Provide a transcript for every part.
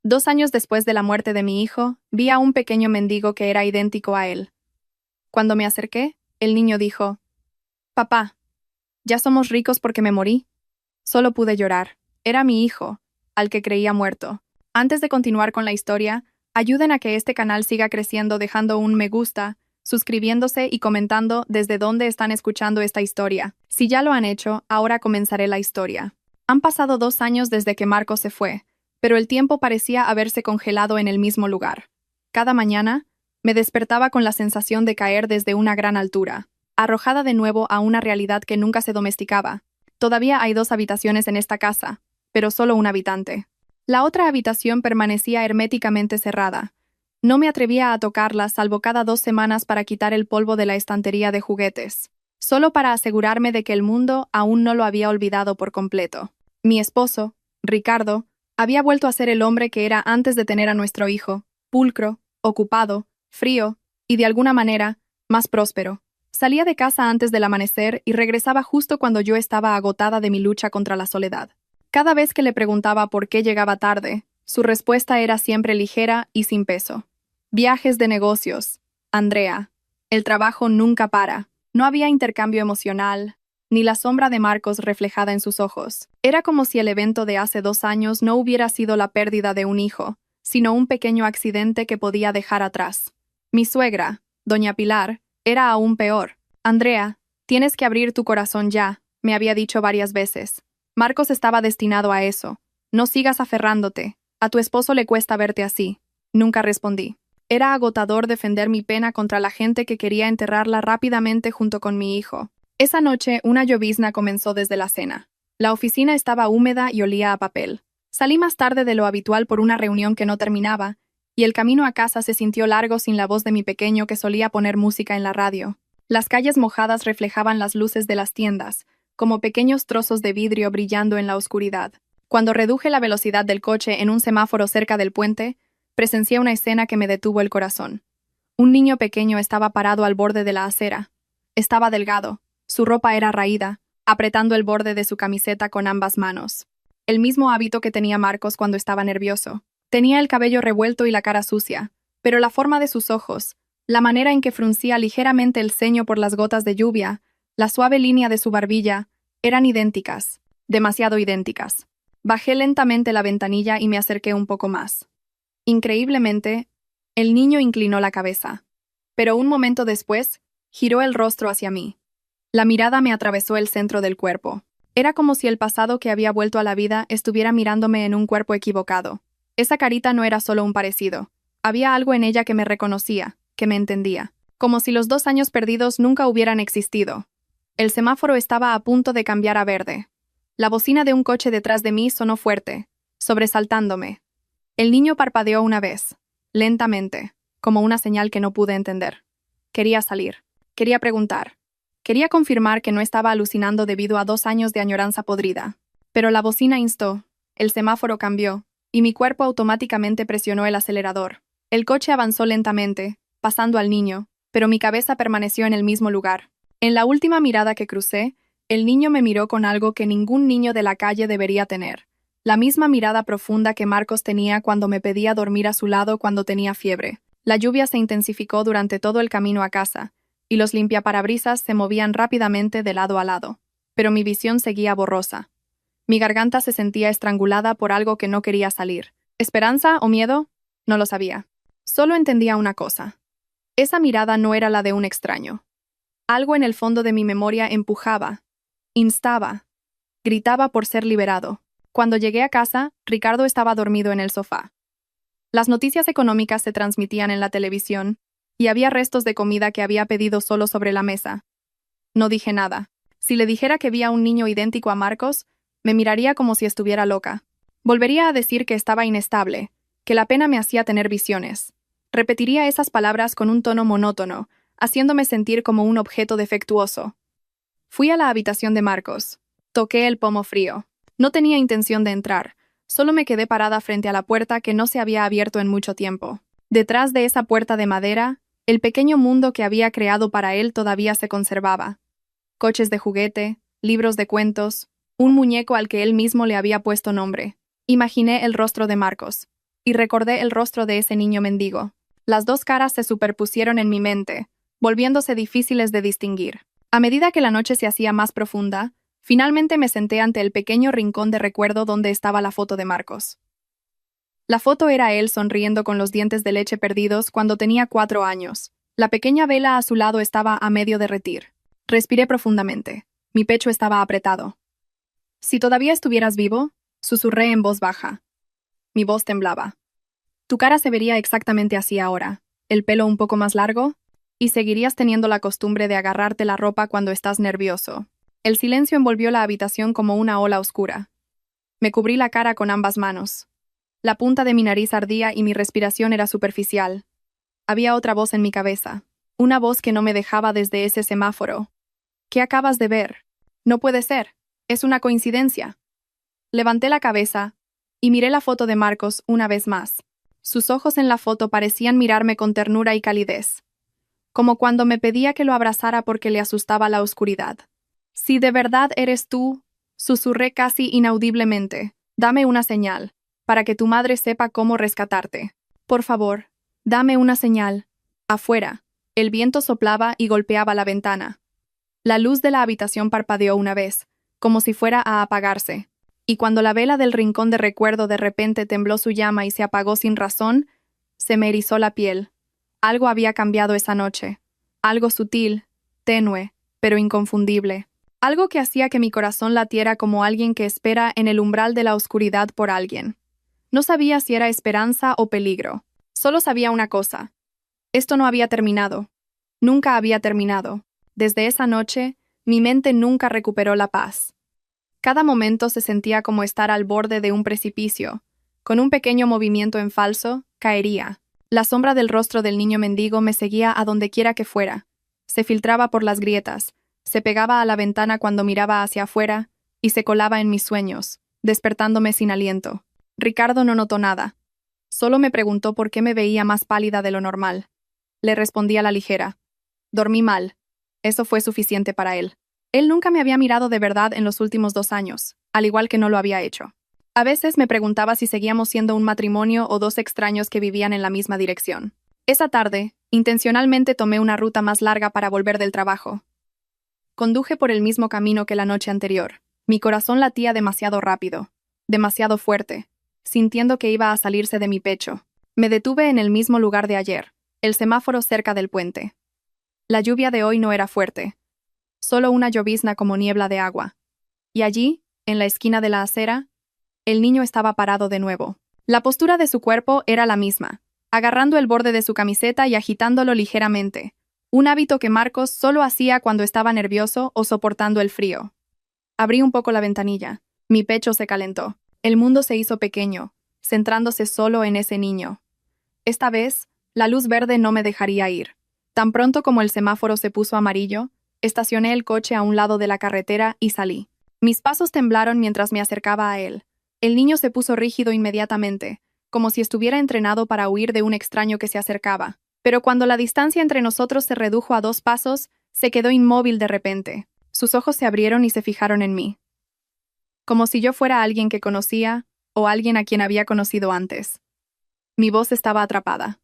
2 años después de la muerte de mi hijo, vi a un pequeño mendigo que era idéntico a él. Cuando me acerqué, el niño dijo: «Papá, ¿ya somos ricos porque me morí?» Solo pude llorar. Era mi hijo, al que creía muerto. Antes de continuar con la historia, ayuden a que este canal siga creciendo dejando un me gusta, suscribiéndose y comentando desde dónde están escuchando esta historia. Si ya lo han hecho, ahora comenzaré la historia. Han pasado 2 años desde que Marcos se fue, pero el tiempo parecía haberse congelado en el mismo lugar. Cada mañana, me despertaba con la sensación de caer desde una gran altura, arrojada de nuevo a una realidad que nunca se domesticaba. Todavía hay 2 habitaciones en esta casa, pero solo un habitante. La otra habitación permanecía herméticamente cerrada. No me atrevía a tocarla salvo cada 2 semanas para quitar el polvo de la estantería de juguetes, solo para asegurarme de que el mundo aún no lo había olvidado por completo. Mi esposo, Ricardo, había vuelto a ser el hombre que era antes de tener a nuestro hijo, pulcro, ocupado, frío y, de alguna manera, más próspero. Salía de casa antes del amanecer y regresaba justo cuando yo estaba agotada de mi lucha contra la soledad. Cada vez que le preguntaba por qué llegaba tarde, su respuesta era siempre ligera y sin peso. Viajes de negocios. Andrea. El trabajo nunca para. No había intercambio emocional, ni la sombra de Marcos reflejada en sus ojos. Era como si el evento de hace 2 años no hubiera sido la pérdida de un hijo, sino un pequeño accidente que podía dejar atrás. Mi suegra, doña Pilar, era aún peor. «Andrea, tienes que abrir tu corazón ya», me había dicho varias veces. Marcos estaba destinado a eso. No sigas aferrándote. A tu esposo le cuesta verte así. Nunca respondí. Era agotador defender mi pena contra la gente que quería enterrarla rápidamente junto con mi hijo. Esa noche, una llovizna comenzó desde la cena. La oficina estaba húmeda y olía a papel. Salí más tarde de lo habitual por una reunión que no terminaba, y el camino a casa se sintió largo sin la voz de mi pequeño que solía poner música en la radio. Las calles mojadas reflejaban las luces de las tiendas, como pequeños trozos de vidrio brillando en la oscuridad. Cuando reduje la velocidad del coche en un semáforo cerca del puente, presencié una escena que me detuvo el corazón. Un niño pequeño estaba parado al borde de la acera. Estaba delgado, su ropa era raída, apretando el borde de su camiseta con ambas manos. El mismo hábito que tenía Marcos cuando estaba nervioso. Tenía el cabello revuelto y la cara sucia, pero la forma de sus ojos, la manera en que fruncía ligeramente el ceño por las gotas de lluvia, la suave línea de su barbilla, eran idénticas, demasiado idénticas. Bajé lentamente la ventanilla y me acerqué un poco más. Increíblemente, el niño inclinó la cabeza, pero un momento después, giró el rostro hacia mí. La mirada me atravesó el centro del cuerpo. Era como si el pasado que había vuelto a la vida estuviera mirándome en un cuerpo equivocado. Esa carita no era solo un parecido. Había algo en ella que me reconocía, que me entendía. Como si los 2 años perdidos nunca hubieran existido. El semáforo estaba a punto de cambiar a verde. La bocina de un coche detrás de mí sonó fuerte, sobresaltándome. El niño parpadeó una vez, lentamente, como una señal que no pude entender. Quería salir. Quería preguntar. Quería confirmar que no estaba alucinando debido a 2 años de añoranza podrida. Pero la bocina instó, el semáforo cambió, y mi cuerpo automáticamente presionó el acelerador. El coche avanzó lentamente, pasando al niño, pero mi cabeza permaneció en el mismo lugar. En la última mirada que crucé, el niño me miró con algo que ningún niño de la calle debería tener. La misma mirada profunda que Marcos tenía cuando me pedía dormir a su lado cuando tenía fiebre. La lluvia se intensificó durante todo el camino a casa, y los limpiaparabrisas se movían rápidamente de lado a lado. Pero mi visión seguía borrosa. Mi garganta se sentía estrangulada por algo que no quería salir. ¿Esperanza o miedo? No lo sabía. Solo entendía una cosa. Esa mirada no era la de un extraño. Algo en el fondo de mi memoria empujaba, instaba, gritaba por ser liberado. Cuando llegué a casa, Ricardo estaba dormido en el sofá. Las noticias económicas se transmitían en la televisión, y había restos de comida que había pedido solo sobre la mesa. No dije nada. Si le dijera que vi a un niño idéntico a Marcos, me miraría como si estuviera loca. Volvería a decir que estaba inestable, que la pena me hacía tener visiones. Repetiría esas palabras con un tono monótono, haciéndome sentir como un objeto defectuoso. Fui a la habitación de Marcos. Toqué el pomo frío. No tenía intención de entrar, solo me quedé parada frente a la puerta que no se había abierto en mucho tiempo. Detrás de esa puerta de madera, el pequeño mundo que había creado para él todavía se conservaba. Coches de juguete, libros de cuentos, un muñeco al que él mismo le había puesto nombre. Imaginé el rostro de Marcos, y recordé el rostro de ese niño mendigo. Las dos caras se superpusieron en mi mente, volviéndose difíciles de distinguir. A medida que la noche se hacía más profunda, finalmente me senté ante el pequeño rincón de recuerdo donde estaba la foto de Marcos. La foto era él sonriendo con los dientes de leche perdidos cuando tenía 4 años. La pequeña vela a su lado estaba a medio derretir. Respiré profundamente. Mi pecho estaba apretado. «Si todavía estuvieras vivo», susurré en voz baja. Mi voz temblaba. «Tu cara se vería exactamente así ahora, el pelo un poco más largo, y seguirías teniendo la costumbre de agarrarte la ropa cuando estás nervioso». El silencio envolvió la habitación como una ola oscura. Me cubrí la cara con ambas manos. La punta de mi nariz ardía y mi respiración era superficial. Había otra voz en mi cabeza, una voz que no me dejaba desde ese semáforo. «¿Qué acabas de ver? No puede ser. Es una coincidencia». Levanté la cabeza y miré la foto de Marcos una vez más. Sus ojos en la foto parecían mirarme con ternura y calidez, como cuando me pedía que lo abrazara porque le asustaba la oscuridad. «Si de verdad eres tú», susurré casi inaudiblemente, «dame una señal, para que tu madre sepa cómo rescatarte. Por favor, dame una señal». Afuera, el viento soplaba y golpeaba la ventana. La luz de la habitación parpadeó una vez, como si fuera a apagarse, y cuando la vela del rincón de recuerdo de repente tembló su llama y se apagó sin razón, se me erizó la piel. Algo había cambiado esa noche, algo sutil, tenue, pero inconfundible. Algo que hacía que mi corazón latiera como alguien que espera en el umbral de la oscuridad por alguien. No sabía si era esperanza o peligro. Solo sabía una cosa. Esto no había terminado. Nunca había terminado. Desde esa noche, mi mente nunca recuperó la paz. Cada momento se sentía como estar al borde de un precipicio. Con un pequeño movimiento en falso, caería. La sombra del rostro del niño mendigo me seguía a donde quiera que fuera. Se filtraba por las grietas, se pegaba a la ventana cuando miraba hacia afuera y se colaba en mis sueños, despertándome sin aliento. Ricardo no notó nada. Solo me preguntó por qué me veía más pálida de lo normal. Le respondí a la ligera. Dormí mal. Eso fue suficiente para él. Él nunca me había mirado de verdad en los últimos 2 años, al igual que no lo había hecho. A veces me preguntaba si seguíamos siendo un matrimonio o 2 extraños que vivían en la misma dirección. Esa tarde, intencionalmente tomé una ruta más larga para volver del trabajo. Conduje por el mismo camino que la noche anterior. Mi corazón latía demasiado rápido, demasiado fuerte, sintiendo que iba a salirse de mi pecho. Me detuve en el mismo lugar de ayer, el semáforo cerca del puente. La lluvia de hoy no era fuerte, solo una llovizna como niebla de agua. Y allí, en la esquina de la acera, el niño estaba parado de nuevo. La postura de su cuerpo era la misma, agarrando el borde de su camiseta y agitándolo ligeramente, un hábito que Marcos solo hacía cuando estaba nervioso o soportando el frío. Abrí un poco la ventanilla. Mi pecho se calentó. El mundo se hizo pequeño, centrándose solo en ese niño. Esta vez, la luz verde no me dejaría ir. Tan pronto como el semáforo se puso amarillo, estacioné el coche a un lado de la carretera y salí. Mis pasos temblaron mientras me acercaba a él. El niño se puso rígido inmediatamente, como si estuviera entrenado para huir de un extraño que se acercaba. Pero cuando la distancia entre nosotros se redujo a 2 pasos, se quedó inmóvil de repente. Sus ojos se abrieron y se fijaron en mí. Como si yo fuera alguien que conocía, o alguien a quien había conocido antes. Mi voz estaba atrapada.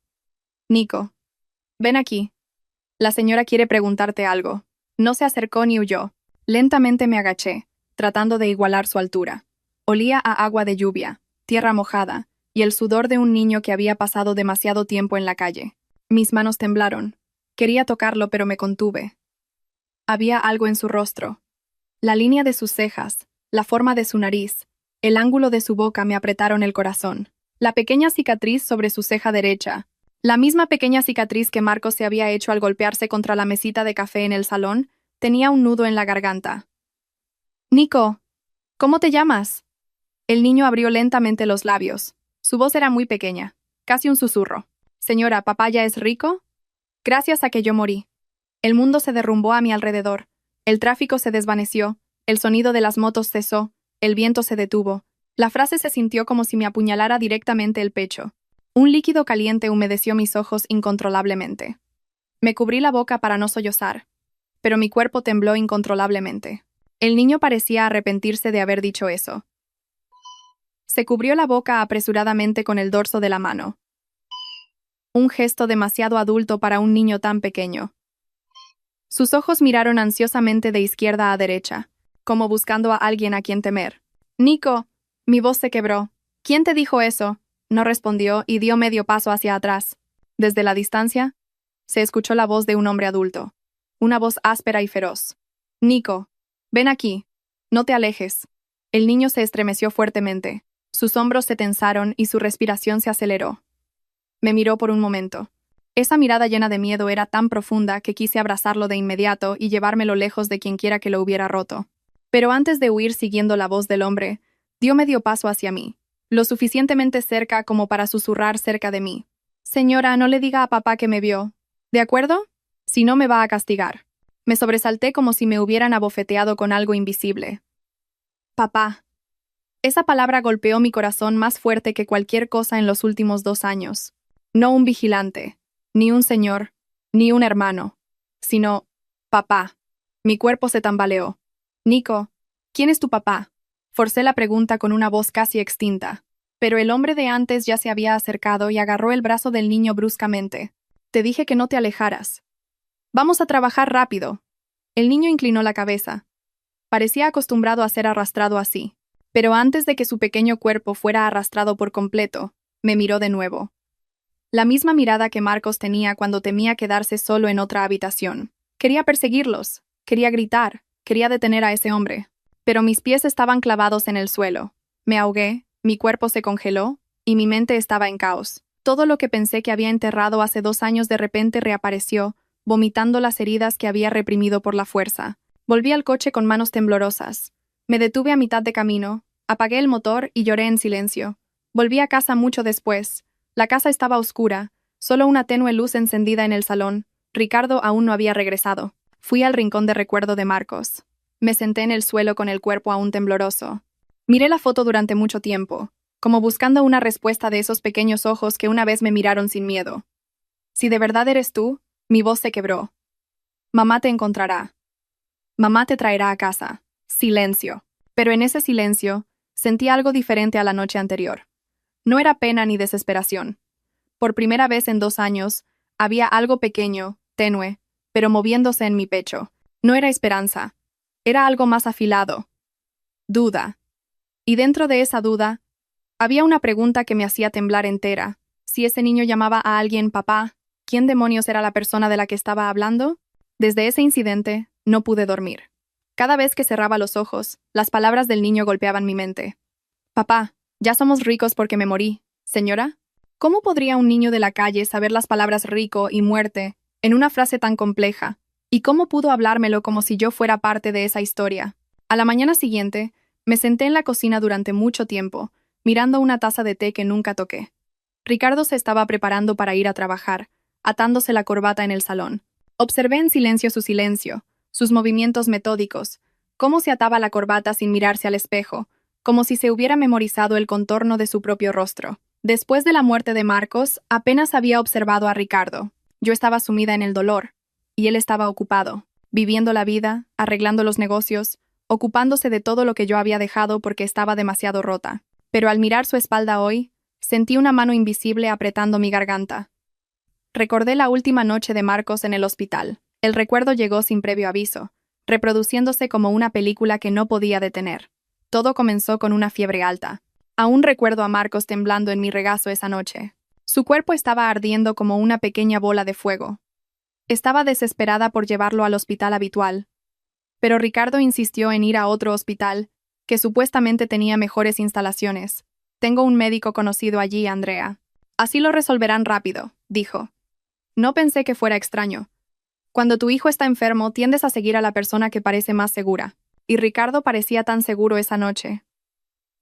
«Nico, ven aquí. La señora quiere preguntarte algo». No se acercó ni huyó. Lentamente me agaché, tratando de igualar su altura. Olía a agua de lluvia, tierra mojada, y el sudor de un niño que había pasado demasiado tiempo en la calle. Mis manos temblaron. Quería tocarlo, pero me contuve. Había algo en su rostro. La línea de sus cejas, la forma de su nariz, el ángulo de su boca me apretaron el corazón. La pequeña cicatriz sobre su ceja derecha, la misma pequeña cicatriz que Marcos se había hecho al golpearse contra la mesita de café en el salón, tenía un nudo en la garganta. «Nico, ¿cómo te llamas?». El niño abrió lentamente los labios. Su voz era muy pequeña, casi un susurro. «Señora, ¿papá ya es rico?». Gracias a que yo morí. El mundo se derrumbó a mi alrededor. El tráfico se desvaneció, el sonido de las motos cesó, el viento se detuvo. La frase se sintió como si me apuñalara directamente el pecho. Un líquido caliente humedeció mis ojos incontrolablemente. Me cubrí la boca para no sollozar, pero mi cuerpo tembló incontrolablemente. El niño parecía arrepentirse de haber dicho eso. Se cubrió la boca apresuradamente con el dorso de la mano. Un gesto demasiado adulto para un niño tan pequeño. Sus ojos miraron ansiosamente de izquierda a derecha, como buscando a alguien a quien temer. «Nico», mi voz se quebró. «¿Quién te dijo eso?». No respondió y dio medio paso hacia atrás. Desde la distancia, se escuchó la voz de un hombre adulto. Una voz áspera y feroz. «Nico, ven aquí. No te alejes». El niño se estremeció fuertemente. Sus hombros se tensaron y su respiración se aceleró. Me miró por un momento. Esa mirada llena de miedo era tan profunda que quise abrazarlo de inmediato y llevármelo lejos de quienquiera que lo hubiera roto. Pero antes de huir siguiendo la voz del hombre, dio medio paso hacia mí, lo suficientemente cerca como para susurrar cerca de mí. «Señora, no le diga a papá que me vio. ¿De acuerdo? Si no, me va a castigar». Me sobresalté como si me hubieran abofeteado con algo invisible. «Papá». Esa palabra golpeó mi corazón más fuerte que cualquier cosa en los últimos 2 años. No un vigilante, ni un señor, ni un hermano, sino papá. Mi cuerpo se tambaleó. «Nico, ¿quién es tu papá?». Forcé la pregunta con una voz casi extinta, pero el hombre de antes ya se había acercado y agarró el brazo del niño bruscamente. «Te dije que no te alejaras. Vamos a trabajar rápido». El niño inclinó la cabeza. Parecía acostumbrado a ser arrastrado así, pero antes de que su pequeño cuerpo fuera arrastrado por completo, me miró de nuevo. La misma mirada que Marcos tenía cuando temía quedarse solo en otra habitación. Quería perseguirlos, quería gritar, quería detener a ese hombre. Pero mis pies estaban clavados en el suelo. Me ahogué, mi cuerpo se congeló, y mi mente estaba en caos. Todo lo que pensé que había enterrado hace 2 años de repente reapareció, vomitando las heridas que había reprimido por la fuerza. Volví al coche con manos temblorosas. Me detuve a mitad de camino, apagué el motor y lloré en silencio. Volví a casa mucho después. La casa estaba oscura, solo una tenue luz encendida en el salón. Ricardo aún no había regresado. Fui al rincón de recuerdo de Marcos. Me senté en el suelo con el cuerpo aún tembloroso. Miré la foto durante mucho tiempo, como buscando una respuesta de esos pequeños ojos que una vez me miraron sin miedo. «Si de verdad eres tú», mi voz se quebró. «Mamá te encontrará. Mamá te traerá a casa». Silencio. Pero en ese silencio, sentí algo diferente a la noche anterior. No era pena ni desesperación. Por primera vez en 2 años, había algo pequeño, tenue, pero moviéndose en mi pecho. No era esperanza. Era algo más afilado. Duda. Y dentro de esa duda, había una pregunta que me hacía temblar entera. Si ese niño llamaba a alguien papá, ¿quién demonios era la persona de la que estaba hablando? Desde ese incidente, no pude dormir. Cada vez que cerraba los ojos, las palabras del niño golpeaban mi mente. «Papá, ya somos ricos porque me morí, señora». ¿Cómo podría un niño de la calle saber las palabras rico y muerte en una frase tan compleja? ¿Y cómo pudo hablármelo como si yo fuera parte de esa historia? A la mañana siguiente, me senté en la cocina durante mucho tiempo, mirando una taza de té que nunca toqué. Ricardo se estaba preparando para ir a trabajar, atándose la corbata en el salón. Observé en silencio su silencio, sus movimientos metódicos, cómo se ataba la corbata sin mirarse al espejo, como si se hubiera memorizado el contorno de su propio rostro. Después de la muerte de Marcos, apenas había observado a Ricardo. Yo estaba sumida en el dolor, y él estaba ocupado, viviendo la vida, arreglando los negocios, ocupándose de todo lo que yo había dejado porque estaba demasiado rota. Pero al mirar su espalda hoy, sentí una mano invisible apretando mi garganta. Recordé la última noche de Marcos en el hospital. El recuerdo llegó sin previo aviso, reproduciéndose como una película que no podía detener. Todo comenzó con una fiebre alta. Aún recuerdo a Marcos temblando en mi regazo esa noche. Su cuerpo estaba ardiendo como una pequeña bola de fuego. Estaba desesperada por llevarlo al hospital habitual. Pero Ricardo insistió en ir a otro hospital, que supuestamente tenía mejores instalaciones. «Tengo un médico conocido allí, Andrea. Así lo resolverán rápido», dijo. No pensé que fuera extraño. Cuando tu hijo está enfermo, tiendes a seguir a la persona que parece más segura. Y Ricardo parecía tan seguro esa noche.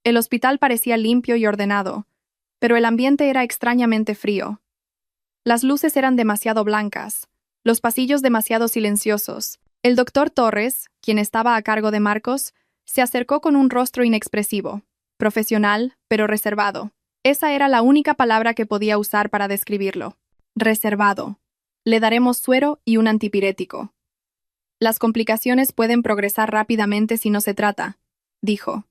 El hospital parecía limpio y ordenado, pero el ambiente era extrañamente frío. Las luces eran demasiado blancas, los pasillos demasiado silenciosos. El doctor Torres, quien estaba a cargo de Marcos, se acercó con un rostro inexpresivo, profesional, pero reservado. Esa era la única palabra que podía usar para describirlo. Reservado. Le daremos suero y un antipirético. Las complicaciones pueden progresar rápidamente si no se trata, dijo.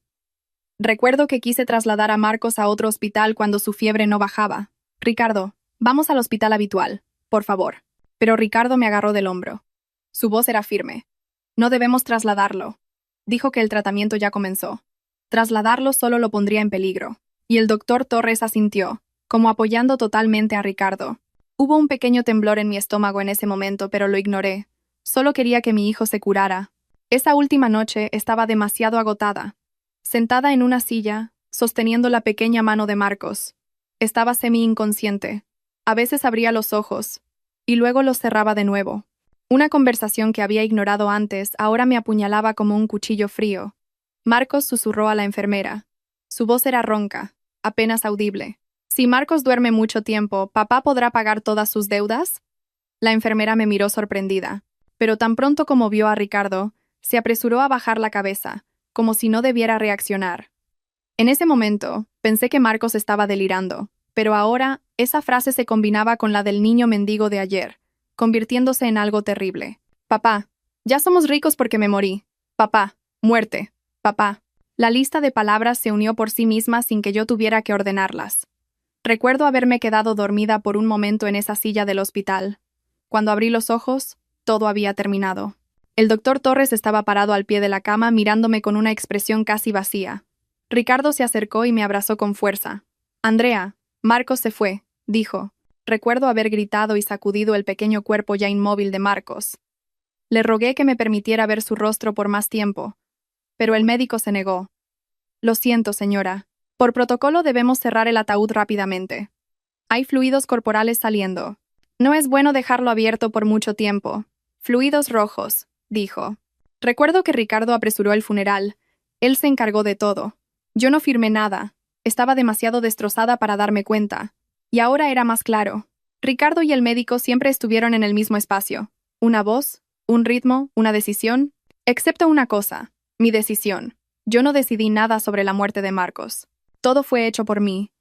Recuerdo que quise trasladar a Marcos a otro hospital cuando su fiebre no bajaba. Ricardo, vamos al hospital habitual, por favor. Pero Ricardo me agarró del hombro. Su voz era firme. No debemos trasladarlo. Dijo que el tratamiento ya comenzó. Trasladarlo solo lo pondría en peligro. Y el doctor Torres asintió, como apoyando totalmente a Ricardo. Hubo un pequeño temblor en mi estómago en ese momento, pero lo ignoré. Solo quería que mi hijo se curara. Esa última noche estaba demasiado agotada. Sentada en una silla, sosteniendo la pequeña mano de Marcos. Estaba semi-inconsciente. A veces abría los ojos, y luego los cerraba de nuevo. Una conversación que había ignorado antes ahora me apuñalaba como un cuchillo frío. Marcos susurró a la enfermera. Su voz era ronca, apenas audible. Si Marcos duerme mucho tiempo, ¿papá podrá pagar todas sus deudas? La enfermera me miró sorprendida, pero tan pronto como vio a Ricardo, se apresuró a bajar la cabeza, como si no debiera reaccionar. En ese momento, pensé que Marcos estaba delirando, pero ahora esa frase se combinaba con la del niño mendigo de ayer, convirtiéndose en algo terrible. Papá, ya somos ricos porque me morí. Papá, muerte. Papá. La lista de palabras se unió por sí misma sin que yo tuviera que ordenarlas. Recuerdo haberme quedado dormida por un momento en esa silla del hospital. Cuando abrí los ojos, todo había terminado. El doctor Torres estaba parado al pie de la cama mirándome con una expresión casi vacía. Ricardo se acercó y me abrazó con fuerza. Andrea, Marcos se fue, dijo. Recuerdo haber gritado y sacudido el pequeño cuerpo ya inmóvil de Marcos. Le rogué que me permitiera ver su rostro por más tiempo, pero el médico se negó. Lo siento, señora. Por protocolo debemos cerrar el ataúd rápidamente. Hay fluidos corporales saliendo. No es bueno dejarlo abierto por mucho tiempo. Fluidos rojos, dijo. Recuerdo que Ricardo apresuró el funeral. Él se encargó de todo. Yo no firmé nada. Estaba demasiado destrozada para darme cuenta. Y ahora era más claro. Ricardo y el médico siempre estuvieron en el mismo espacio. Una voz, un ritmo, una decisión. Excepto una cosa, mi decisión. Yo no decidí nada sobre la muerte de Marcos. Todo fue hecho por mí.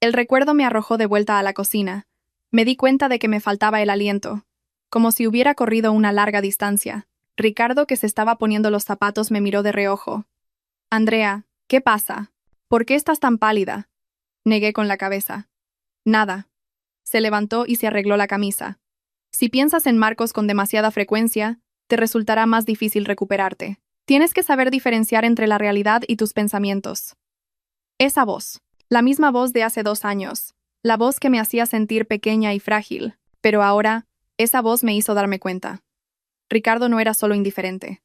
El recuerdo me arrojó de vuelta a la cocina. Me di cuenta de que me faltaba el aliento, como si hubiera corrido una larga distancia. Ricardo, que se estaba poniendo los zapatos, me miró de reojo. Andrea, ¿qué pasa? ¿Por qué estás tan pálida? Negué con la cabeza. Nada. Se levantó y se arregló la camisa. Si piensas en Marcos con demasiada frecuencia, te resultará más difícil recuperarte. Tienes que saber diferenciar entre la realidad y tus pensamientos. Esa voz, la misma voz de hace 2 años, la voz que me hacía sentir pequeña y frágil, pero ahora, esa voz me hizo darme cuenta. Ricardo no era solo indiferente.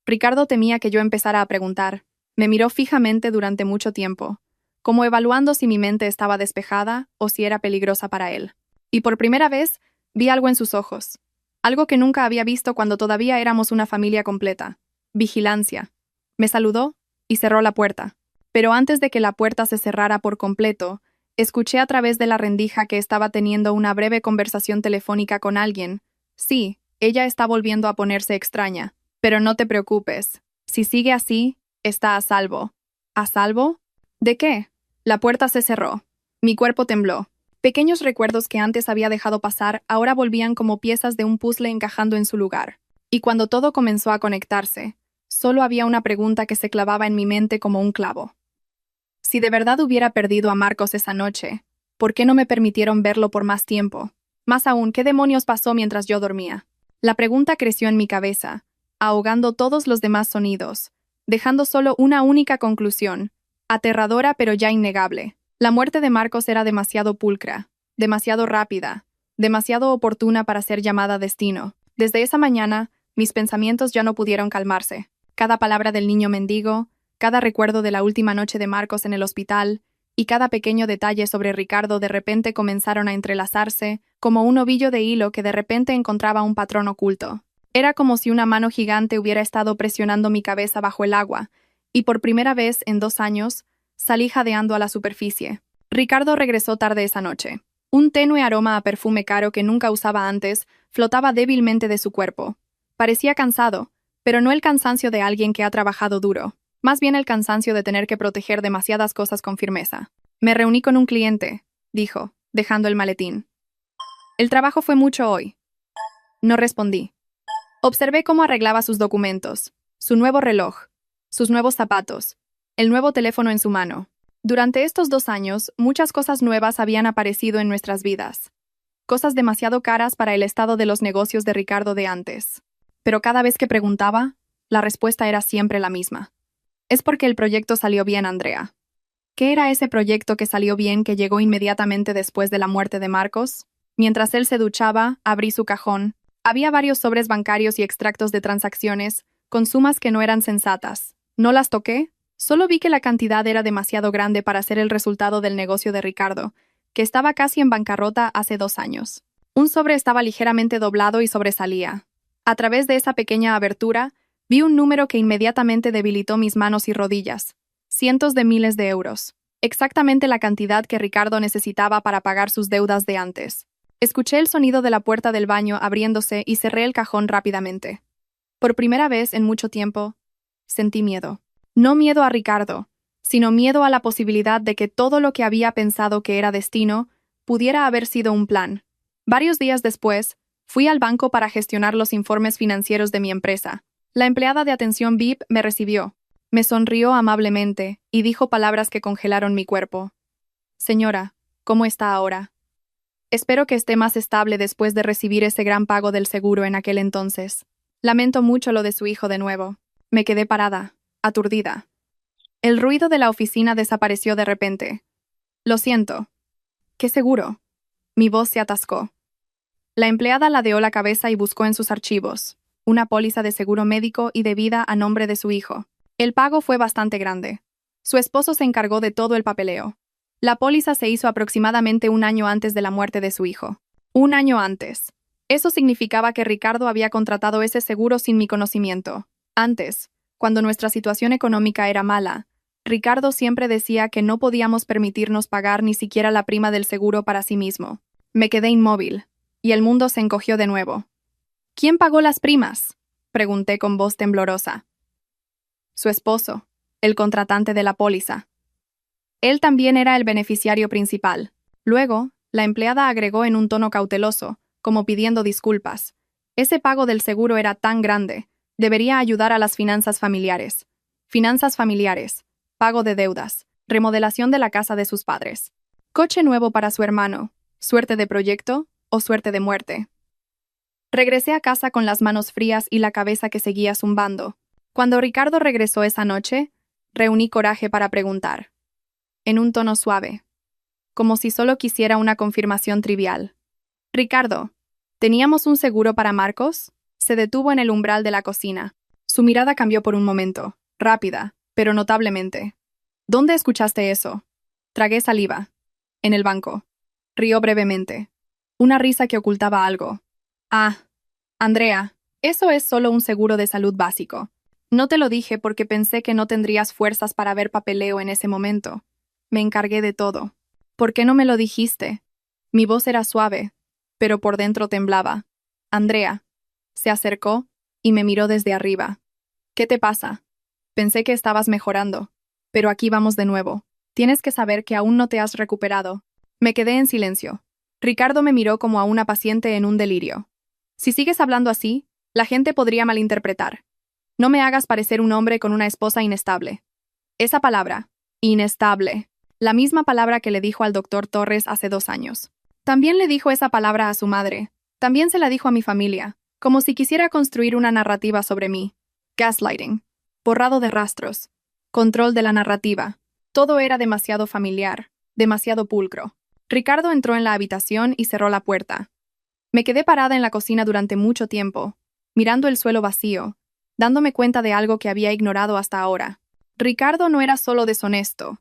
Ricardo temía que yo empezara a preguntar. Me miró fijamente durante mucho tiempo, como evaluando si mi mente estaba despejada o si era peligrosa para él. Y por primera vez, vi algo en sus ojos. Algo que nunca había visto cuando todavía éramos una familia completa. Vigilancia. Me saludó y cerró la puerta. Pero antes de que la puerta se cerrara por completo, escuché a través de la rendija que estaba teniendo una breve conversación telefónica con alguien. Sí, ella está volviendo a ponerse extraña. Pero no te preocupes. Si sigue así, está a salvo. ¿A salvo? ¿De qué? La puerta se cerró. Mi cuerpo tembló. Pequeños recuerdos que antes había dejado pasar ahora volvían como piezas de un puzzle encajando en su lugar. Y cuando todo comenzó a conectarse, solo había una pregunta que se clavaba en mi mente como un clavo. Si de verdad hubiera perdido a Marcos esa noche, ¿por qué no me permitieron verlo por más tiempo? Más aún, ¿qué demonios pasó mientras yo dormía? La pregunta creció en mi cabeza, ahogando todos los demás sonidos, dejando solo una única conclusión, aterradora pero ya innegable. La muerte de Marcos era demasiado pulcra, demasiado rápida, demasiado oportuna para ser llamada destino. Desde esa mañana, mis pensamientos ya no pudieron calmarse. Cada palabra del niño mendigo, cada recuerdo de la última noche de Marcos en el hospital y cada pequeño detalle sobre Ricardo de repente comenzaron a entrelazarse como un ovillo de hilo que de repente encontraba un patrón oculto. Era como si una mano gigante hubiera estado presionando mi cabeza bajo el agua, y por primera vez en 2 años, salí jadeando a la superficie. Ricardo regresó tarde esa noche. Un tenue aroma a perfume caro que nunca usaba antes flotaba débilmente de su cuerpo. Parecía cansado, pero no el cansancio de alguien que ha trabajado duro. Más bien el cansancio de tener que proteger demasiadas cosas con firmeza. Me reuní con un cliente, dijo, dejando el maletín. El trabajo fue mucho hoy. No respondí. Observé cómo arreglaba sus documentos, su nuevo reloj, sus nuevos zapatos, el nuevo teléfono en su mano. Durante estos 2 años, muchas cosas nuevas habían aparecido en nuestras vidas. Cosas demasiado caras para el estado de los negocios de Ricardo de antes. Pero cada vez que preguntaba, la respuesta era siempre la misma. Es porque el proyecto salió bien, Andrea. ¿Qué era ese proyecto que salió bien que llegó inmediatamente después de la muerte de Marcos? Mientras él se duchaba, abrí su cajón. Había varios sobres bancarios y extractos de transacciones, con sumas que no eran sensatas. No las toqué, solo vi que la cantidad era demasiado grande para ser el resultado del negocio de Ricardo, que estaba casi en bancarrota hace 2 años. Un sobre estaba ligeramente doblado y sobresalía. A través de esa pequeña abertura, vi un número que inmediatamente debilitó mis manos y rodillas. Cientos de miles de euros. Exactamente la cantidad que Ricardo necesitaba para pagar sus deudas de antes. Escuché el sonido de la puerta del baño abriéndose y cerré el cajón rápidamente. Por primera vez en mucho tiempo, sentí miedo. No miedo a Ricardo, sino miedo a la posibilidad de que todo lo que había pensado que era destino pudiera haber sido un plan. Varios días después, fui al banco para gestionar los informes financieros de mi empresa. La empleada de atención VIP me recibió. Me sonrió amablemente y dijo palabras que congelaron mi cuerpo. Señora, ¿cómo está ahora? Espero que esté más estable después de recibir ese gran pago del seguro en aquel entonces. Lamento mucho lo de su hijo de nuevo. Me quedé parada, aturdida. El ruido de la oficina desapareció de repente. Lo siento. ¿Qué seguro? Mi voz se atascó. La empleada ladeó la cabeza y buscó en sus archivos una póliza de seguro médico y de vida a nombre de su hijo. El pago fue bastante grande. Su esposo se encargó de todo el papeleo. La póliza se hizo aproximadamente 1 año antes de la muerte de su hijo. 1 año antes. Eso significaba que Ricardo había contratado ese seguro sin mi conocimiento. Antes, cuando nuestra situación económica era mala, Ricardo siempre decía que no podíamos permitirnos pagar ni siquiera la prima del seguro para sí mismo. Me quedé inmóvil, y el mundo se encogió de nuevo. ¿Quién pagó las primas?, pregunté con voz temblorosa. Su esposo, el contratante de la póliza. Él también era el beneficiario principal. Luego, la empleada agregó en un tono cauteloso, como pidiendo disculpas. Ese pago del seguro era tan grande, debería ayudar a las finanzas familiares. Finanzas familiares, pago de deudas, remodelación de la casa de sus padres. Coche nuevo para su hermano, suerte de proyecto o suerte de muerte. Regresé a casa con las manos frías y la cabeza que seguía zumbando. Cuando Ricardo regresó esa noche, reuní coraje para preguntar. En un tono suave, como si solo quisiera una confirmación trivial. Ricardo, ¿teníamos un seguro para Marcos? Se detuvo en el umbral de la cocina. Su mirada cambió por un momento, rápida, pero notablemente. ¿Dónde escuchaste eso? Tragué saliva. En el banco. Rió brevemente. Una risa que ocultaba algo. Ah, Andrea, eso es solo un seguro de salud básico. No te lo dije porque pensé que no tendrías fuerzas para ver papeleo en ese momento. Me encargué de todo. ¿Por qué no me lo dijiste? Mi voz era suave, pero por dentro temblaba. Andrea. Se acercó y me miró desde arriba. ¿Qué te pasa? Pensé que estabas mejorando. Pero aquí vamos de nuevo. Tienes que saber que aún no te has recuperado. Me quedé en silencio. Ricardo me miró como a una paciente en un delirio. Si sigues hablando así, la gente podría malinterpretar. No me hagas parecer un hombre con una esposa inestable. Esa palabra, inestable, la misma palabra que le dijo al doctor Torres hace 2 años. También le dijo esa palabra a su madre. También se la dijo a mi familia, como si quisiera construir una narrativa sobre mí. Gaslighting. Borrado de rastros. Control de la narrativa. Todo era demasiado familiar, demasiado pulcro. Ricardo entró en la habitación y cerró la puerta. Me quedé parada en la cocina durante mucho tiempo, mirando el suelo vacío, dándome cuenta de algo que había ignorado hasta ahora. Ricardo no era solo deshonesto.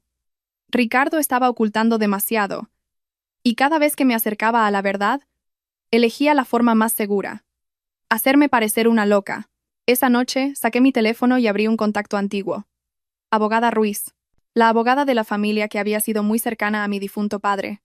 Ricardo estaba ocultando demasiado, y cada vez que me acercaba a la verdad, elegía la forma más segura. Hacerme parecer una loca. Esa noche saqué mi teléfono y abrí un contacto antiguo. Abogada Ruiz, la abogada de la familia que había sido muy cercana a mi difunto padre.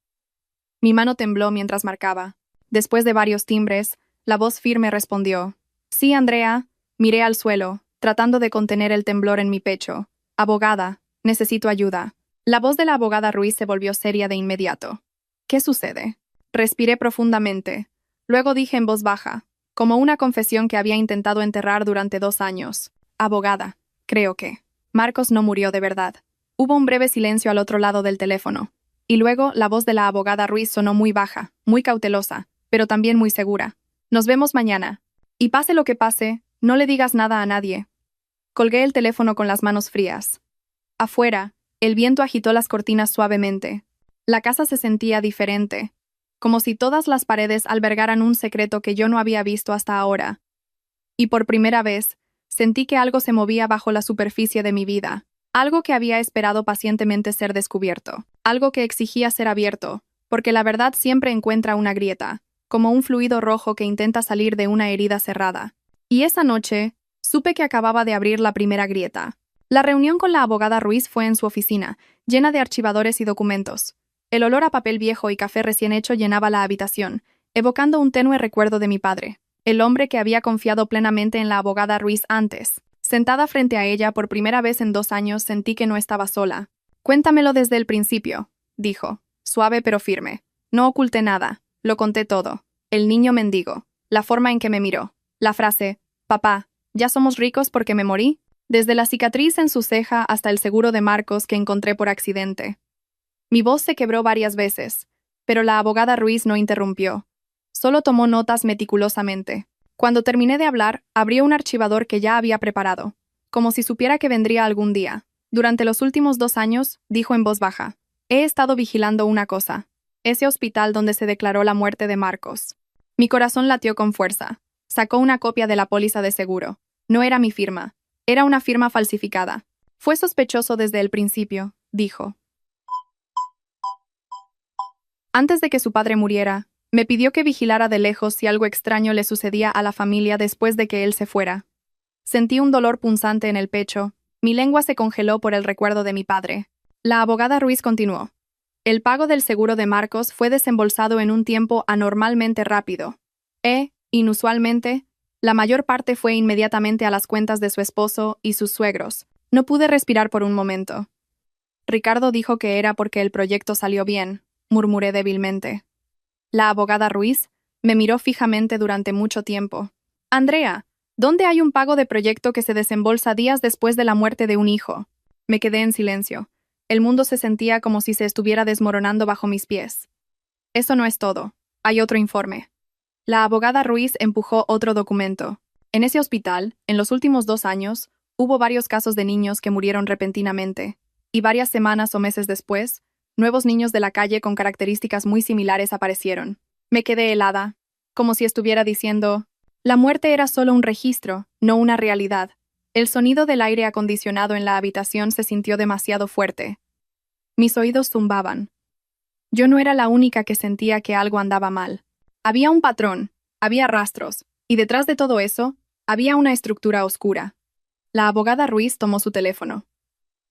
Mi mano tembló mientras marcaba. Después de varios timbres, la voz firme respondió. Sí, Andrea. Miré al suelo, tratando de contener el temblor en mi pecho. Abogada, necesito ayuda. La voz de la abogada Ruiz se volvió seria de inmediato. ¿Qué sucede? Respiré profundamente. Luego dije en voz baja, como una confesión que había intentado enterrar durante 2 años. Abogada, creo que. Marcos no murió de verdad. Hubo un breve silencio al otro lado del teléfono. Y luego la voz de la abogada Ruiz sonó muy baja, muy cautelosa, pero también muy segura. Nos vemos mañana. Y pase lo que pase, no le digas nada a nadie. Colgué el teléfono con las manos frías. Afuera, el viento agitó las cortinas suavemente. La casa se sentía diferente, como si todas las paredes albergaran un secreto que yo no había visto hasta ahora. Y por primera vez, sentí que algo se movía bajo la superficie de mi vida, algo que había esperado pacientemente ser descubierto, algo que exigía ser abierto, porque la verdad siempre encuentra una grieta, como un fluido rojo que intenta salir de una herida cerrada. Y esa noche, supe que acababa de abrir la primera grieta. La reunión con la abogada Ruiz fue en su oficina, llena de archivadores y documentos. El olor a papel viejo y café recién hecho llenaba la habitación, evocando un tenue recuerdo de mi padre, el hombre que había confiado plenamente en la abogada Ruiz antes. Sentada frente a ella por primera vez en 2 años, sentí que no estaba sola. Cuéntamelo desde el principio, dijo, suave pero firme. No oculté nada, lo conté todo. El niño mendigo, la forma en que me miró, la frase, papá, ¿ya somos ricos porque me morí? Desde la cicatriz en su ceja hasta el seguro de Marcos que encontré por accidente. Mi voz se quebró varias veces, pero la abogada Ruiz no interrumpió. Solo tomó notas meticulosamente. Cuando terminé de hablar, abrió un archivador que ya había preparado, como si supiera que vendría algún día. Durante los últimos 2 años, dijo en voz baja, he estado vigilando una cosa, ese hospital donde se declaró la muerte de Marcos. Mi corazón latió con fuerza. Sacó una copia de la póliza de seguro. No era mi firma. Era una firma falsificada. Fue sospechoso desde el principio, dijo. Antes de que su padre muriera, me pidió que vigilara de lejos si algo extraño le sucedía a la familia después de que él se fuera. Sentí un dolor punzante en el pecho. Mi lengua se congeló por el recuerdo de mi padre. La abogada Ruiz continuó. El pago del seguro de Marcos fue desembolsado en un tiempo anormalmente rápido. Inusualmente, la mayor parte fue inmediatamente a las cuentas de su esposo y sus suegros. No pude respirar por un momento. Ricardo dijo que era porque el proyecto salió bien, murmuré débilmente. La abogada Ruiz me miró fijamente durante mucho tiempo. Andrea, ¿dónde hay un pago de proyecto que se desembolsa días después de la muerte de un hijo? Me quedé en silencio. El mundo se sentía como si se estuviera desmoronando bajo mis pies. Eso no es todo. Hay otro informe. La abogada Ruiz empujó otro documento. En ese hospital, en los últimos 2 años, hubo varios casos de niños que murieron repentinamente, y varias semanas o meses después, nuevos niños de la calle con características muy similares aparecieron. Me quedé helada, como si estuviera diciendo, la muerte era solo un registro, no una realidad. El sonido del aire acondicionado en la habitación se sintió demasiado fuerte. Mis oídos zumbaban. Yo no era la única que sentía que algo andaba mal. Había un patrón, había rastros, y detrás de todo eso, había una estructura oscura. La abogada Ruiz tomó su teléfono.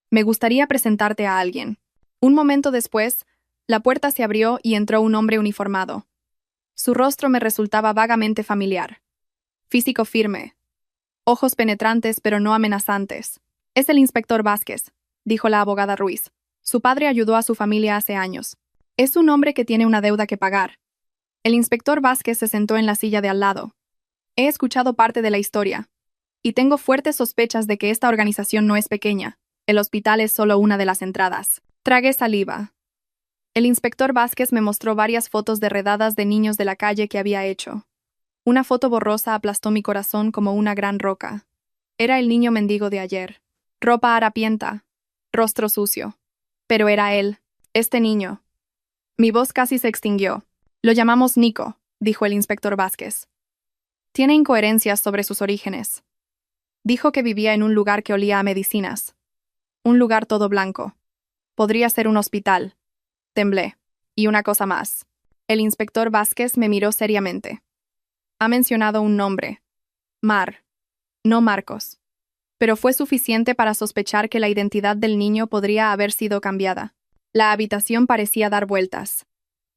Me gustaría presentarte a alguien. Un momento después, la puerta se abrió y entró un hombre uniformado. Su rostro me resultaba vagamente familiar. Físico firme. Ojos penetrantes pero no amenazantes. Es el inspector Vázquez, dijo la abogada Ruiz. Su padre ayudó a su familia hace años. Es un hombre que tiene una deuda que pagar. El inspector Vázquez se sentó en la silla de al lado. He escuchado parte de la historia, y tengo fuertes sospechas de que esta organización no es pequeña. El hospital es solo una de las entradas. Tragué saliva. El inspector Vázquez me mostró varias fotos derredadas de niños de la calle que había hecho. Una foto borrosa aplastó mi corazón como una gran roca. Era el niño mendigo de ayer. Ropa harapienta, rostro sucio. Pero era él, este niño. Mi voz casi se extinguió. Lo llamamos Nico, dijo el inspector Vázquez. Tiene incoherencias sobre sus orígenes. Dijo que vivía en un lugar que olía a medicinas. Un lugar todo blanco. Podría ser un hospital. Temblé. Y una cosa más. El inspector Vázquez me miró seriamente. Ha mencionado un nombre. Mar. No Marcos. Pero fue suficiente para sospechar que la identidad del niño podría haber sido cambiada. La habitación parecía dar vueltas.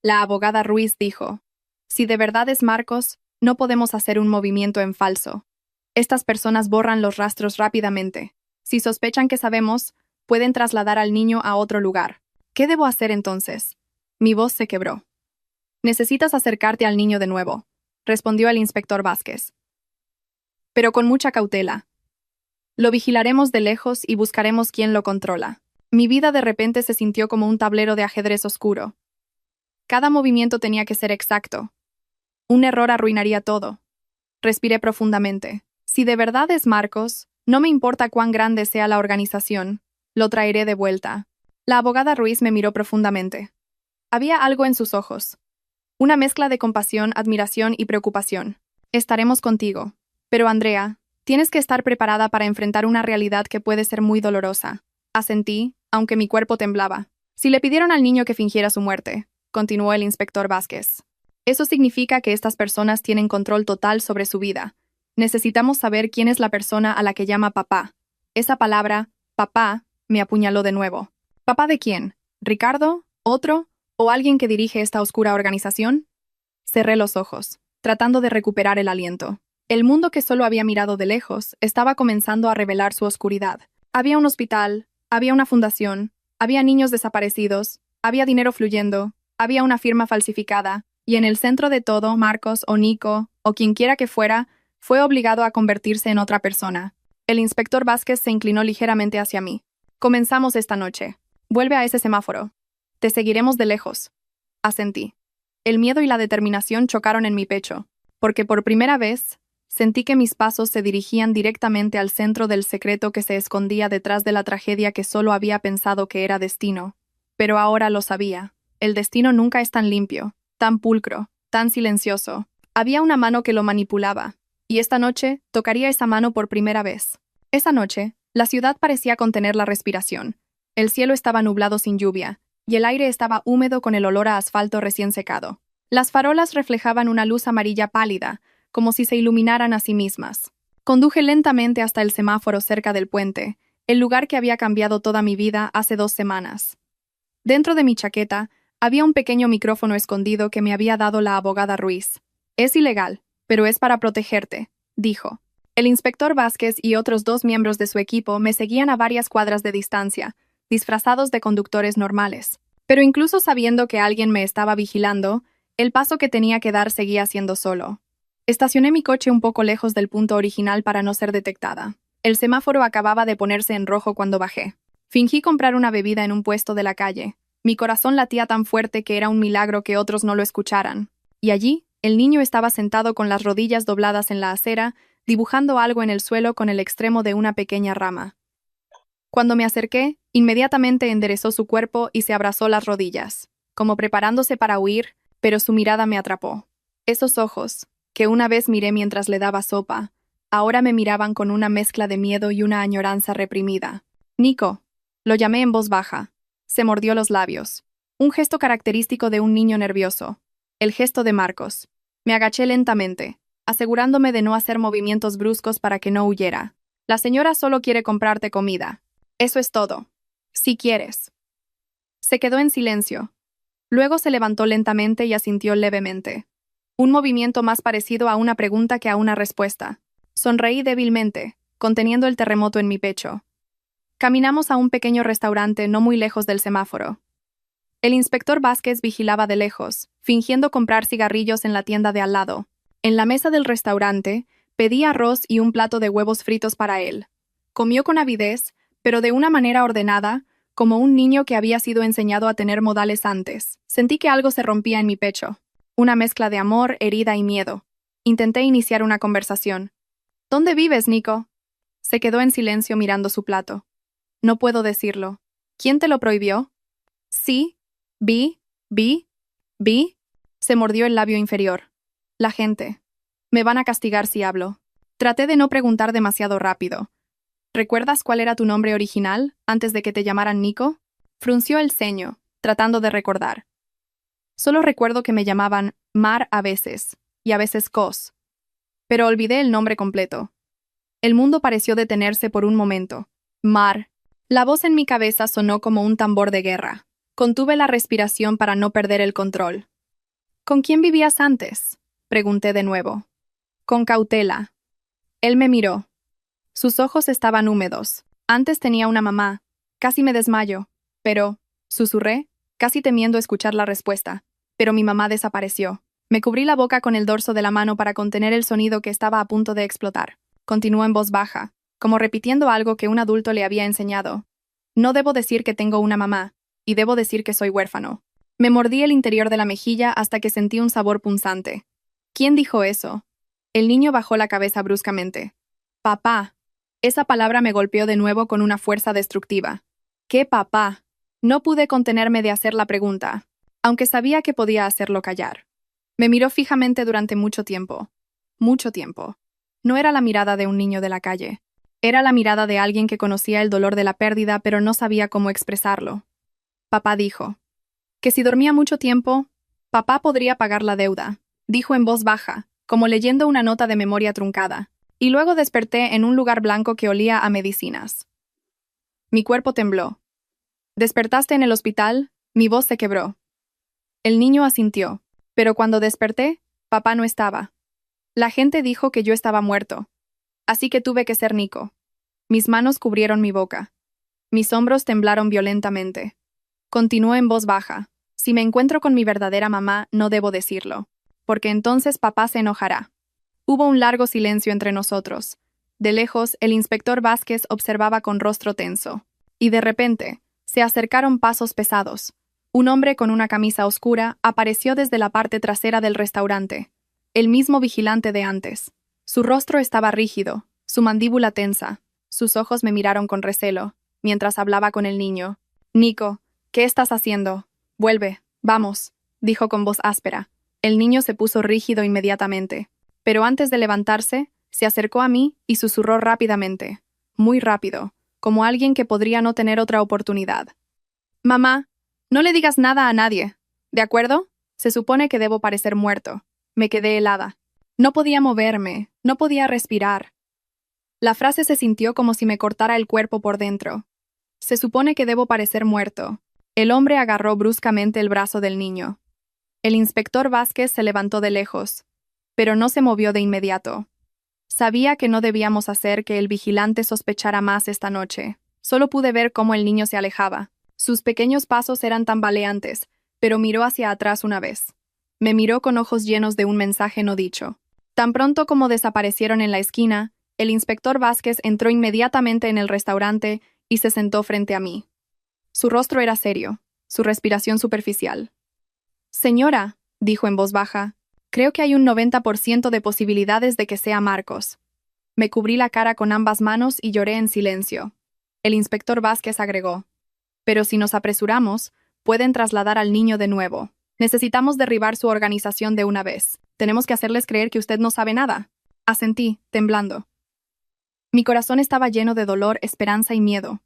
La abogada Ruiz dijo, si de verdad es Marcos, no podemos hacer un movimiento en falso. Estas personas borran los rastros rápidamente. Si sospechan que sabemos, pueden trasladar al niño a otro lugar. ¿Qué debo hacer entonces? Mi voz se quebró. Necesitas acercarte al niño de nuevo, respondió el inspector Vázquez. Pero con mucha cautela. Lo vigilaremos de lejos y buscaremos quién lo controla. Mi vida de repente se sintió como un tablero de ajedrez oscuro. Cada movimiento tenía que ser exacto. Un error arruinaría todo. Respiré profundamente. Si de verdad es Marcos, no me importa cuán grande sea la organización, lo traeré de vuelta. La abogada Ruiz me miró profundamente. Había algo en sus ojos. Una mezcla de compasión, admiración y preocupación. Estaremos contigo. Pero Andrea, tienes que estar preparada para enfrentar una realidad que puede ser muy dolorosa. Asentí, aunque mi cuerpo temblaba. Si le pidieron al niño que fingiera su muerte, continuó el inspector Vázquez. Eso significa que estas personas tienen control total sobre su vida. Necesitamos saber quién es la persona a la que llama papá. Esa palabra, papá, me apuñaló de nuevo. ¿Papá de quién? ¿Ricardo? ¿Otro? ¿O alguien que dirige esta oscura organización? Cerré los ojos, tratando de recuperar el aliento. El mundo que solo había mirado de lejos estaba comenzando a revelar su oscuridad. Había un hospital, había una fundación, había niños desaparecidos, había dinero fluyendo, había una firma falsificada, y en el centro de todo, Marcos o Nico, o quien quiera que fuera, fue obligado a convertirse en otra persona. El inspector Vázquez se inclinó ligeramente hacia mí. Comenzamos esta noche. Vuelve a ese semáforo. Te seguiremos de lejos. Asentí. El miedo y la determinación chocaron en mi pecho, porque por primera vez sentí que mis pasos se dirigían directamente al centro del secreto que se escondía detrás de la tragedia que solo había pensado que era destino. Pero ahora lo sabía. El destino nunca es tan limpio, tan pulcro, tan silencioso. Había una mano que lo manipulaba, y esta noche tocaría esa mano por primera vez. Esa noche, la ciudad parecía contener la respiración. El cielo estaba nublado sin lluvia, y el aire estaba húmedo con el olor a asfalto recién secado. Las farolas reflejaban una luz amarilla pálida, como si se iluminaran a sí mismas. Conduje lentamente hasta el semáforo cerca del puente, el lugar que había cambiado toda mi vida hace 2 semanas. Dentro de mi chaqueta, había un pequeño micrófono escondido que me había dado la abogada Ruiz. Es ilegal, pero es para protegerte, dijo. El inspector Vázquez y otros 2 miembros de su equipo me seguían a varias cuadras de distancia, disfrazados de conductores normales. Pero incluso sabiendo que alguien me estaba vigilando, el paso que tenía que dar seguía siendo solo. Estacioné mi coche un poco lejos del punto original para no ser detectada. El semáforo acababa de ponerse en rojo cuando bajé. Fingí comprar una bebida en un puesto de la calle. Mi corazón latía tan fuerte que era un milagro que otros no lo escucharan. Y allí, el niño estaba sentado con las rodillas dobladas en la acera, dibujando algo en el suelo con el extremo de una pequeña rama. Cuando me acerqué, inmediatamente enderezó su cuerpo y se abrazó las rodillas, como preparándose para huir, pero su mirada me atrapó. Esos ojos, que una vez miré mientras le daba sopa, ahora me miraban con una mezcla de miedo y una añoranza reprimida. Nico, lo llamé en voz baja. Se mordió los labios. Un gesto característico de un niño nervioso. El gesto de Marcos. Me agaché lentamente, asegurándome de no hacer movimientos bruscos para que no huyera. La señora solo quiere comprarte comida. Eso es todo. Si quieres. Se quedó en silencio. Luego se levantó lentamente y asintió levemente. Un movimiento más parecido a una pregunta que a una respuesta. Sonreí débilmente, conteniendo el terremoto en mi pecho. Caminamos a un pequeño restaurante no muy lejos del semáforo. El inspector Vázquez vigilaba de lejos, fingiendo comprar cigarrillos en la tienda de al lado. En la mesa del restaurante, pedí arroz y un plato de huevos fritos para él. Comió con avidez, pero de una manera ordenada, como un niño que había sido enseñado a tener modales antes. Sentí que algo se rompía en mi pecho. Una mezcla de amor, herida y miedo. Intenté iniciar una conversación. ¿Dónde vives, Nico? Se quedó en silencio mirando su plato. No puedo decirlo. ¿Quién te lo prohibió? Sí. Vi. Se mordió el labio inferior. La gente. Me van a castigar si hablo. Traté de no preguntar demasiado rápido. ¿Recuerdas cuál era tu nombre original, antes de que te llamaran Nico? Frunció el ceño, tratando de recordar. Solo recuerdo que me llamaban Mar a veces, y a veces Cos. Pero olvidé el nombre completo. El mundo pareció detenerse por un momento. Mar. La voz en mi cabeza sonó como un tambor de guerra. Contuve la respiración para no perder el control. ¿Con quién vivías antes? Pregunté de nuevo. Con cautela. Él me miró. Sus ojos estaban húmedos. Antes tenía una mamá. Casi me desmayo. Pero, susurré, casi temiendo escuchar la respuesta. Pero mi mamá desapareció. Me cubrí la boca con el dorso de la mano para contener el sonido que estaba a punto de explotar. Continuó en voz baja. como repitiendo algo que un adulto le había enseñado. No debo decir que tengo una mamá, y debo decir que soy huérfano. Me mordí el interior de la mejilla hasta que sentí un sabor punzante. ¿Quién dijo eso? El niño bajó la cabeza bruscamente. Papá. Esa palabra me golpeó de nuevo con una fuerza destructiva. ¿Qué papá? No pude contenerme de hacer la pregunta, aunque sabía que podía hacerlo callar. Me miró fijamente durante mucho tiempo. Mucho tiempo. No era la mirada de un niño de la calle. Era la mirada de alguien que conocía el dolor de la pérdida pero no sabía cómo expresarlo. Papá dijo que si dormía mucho tiempo, papá podría pagar la deuda, dijo en voz baja, como leyendo una nota de memoria truncada, y luego desperté en un lugar blanco que olía a medicinas. Mi cuerpo tembló. ¿Despertaste en el hospital? Mi voz se quebró. El niño asintió, pero cuando desperté, papá no estaba. La gente dijo que yo estaba muerto, así que tuve que ser Nico. Mis manos cubrieron mi boca. Mis hombros temblaron violentamente. Continuó en voz baja. Si me encuentro con mi verdadera mamá, no debo decirlo, porque entonces papá se enojará. Hubo un largo silencio entre nosotros. De lejos, el inspector Vázquez observaba con rostro tenso. Y de repente, se acercaron pasos pesados. Un hombre con una camisa oscura apareció desde la parte trasera del restaurante. El mismo vigilante de antes. Su rostro estaba rígido, su mandíbula tensa. Sus ojos me miraron con recelo, mientras hablaba con el niño. Nico, ¿qué estás haciendo? Vuelve, vamos, dijo con voz áspera. El niño se puso rígido inmediatamente, pero antes de levantarse, se acercó a mí y susurró rápidamente, muy rápido, como alguien que podría no tener otra oportunidad. Mamá, no le digas nada a nadie, ¿de acuerdo? Se supone que debo parecer muerto. Me quedé helada. No podía moverme, no podía respirar. La frase se sintió como si me cortara el cuerpo por dentro. Se supone que debo parecer muerto. El hombre agarró bruscamente el brazo del niño. El inspector Vázquez se levantó de lejos, pero no se movió de inmediato. Sabía que no debíamos hacer que el vigilante sospechara más esta noche. Solo pude ver cómo el niño se alejaba. Sus pequeños pasos eran tambaleantes, pero miró hacia atrás una vez. Me miró con ojos llenos de un mensaje no dicho. Tan pronto como desaparecieron en la esquina, el inspector Vázquez entró inmediatamente en el restaurante y se sentó frente a mí. Su rostro era serio, su respiración superficial. Señora, dijo en voz baja, creo que hay un 90% de posibilidades de que sea Marcos. Me cubrí la cara con ambas manos y lloré en silencio. El inspector Vázquez agregó, pero si nos apresuramos, pueden trasladar al niño de nuevo. Necesitamos derribar su organización de una vez. Tenemos que hacerles creer que usted no sabe nada. Asentí, temblando. Mi corazón estaba lleno de dolor, esperanza y miedo.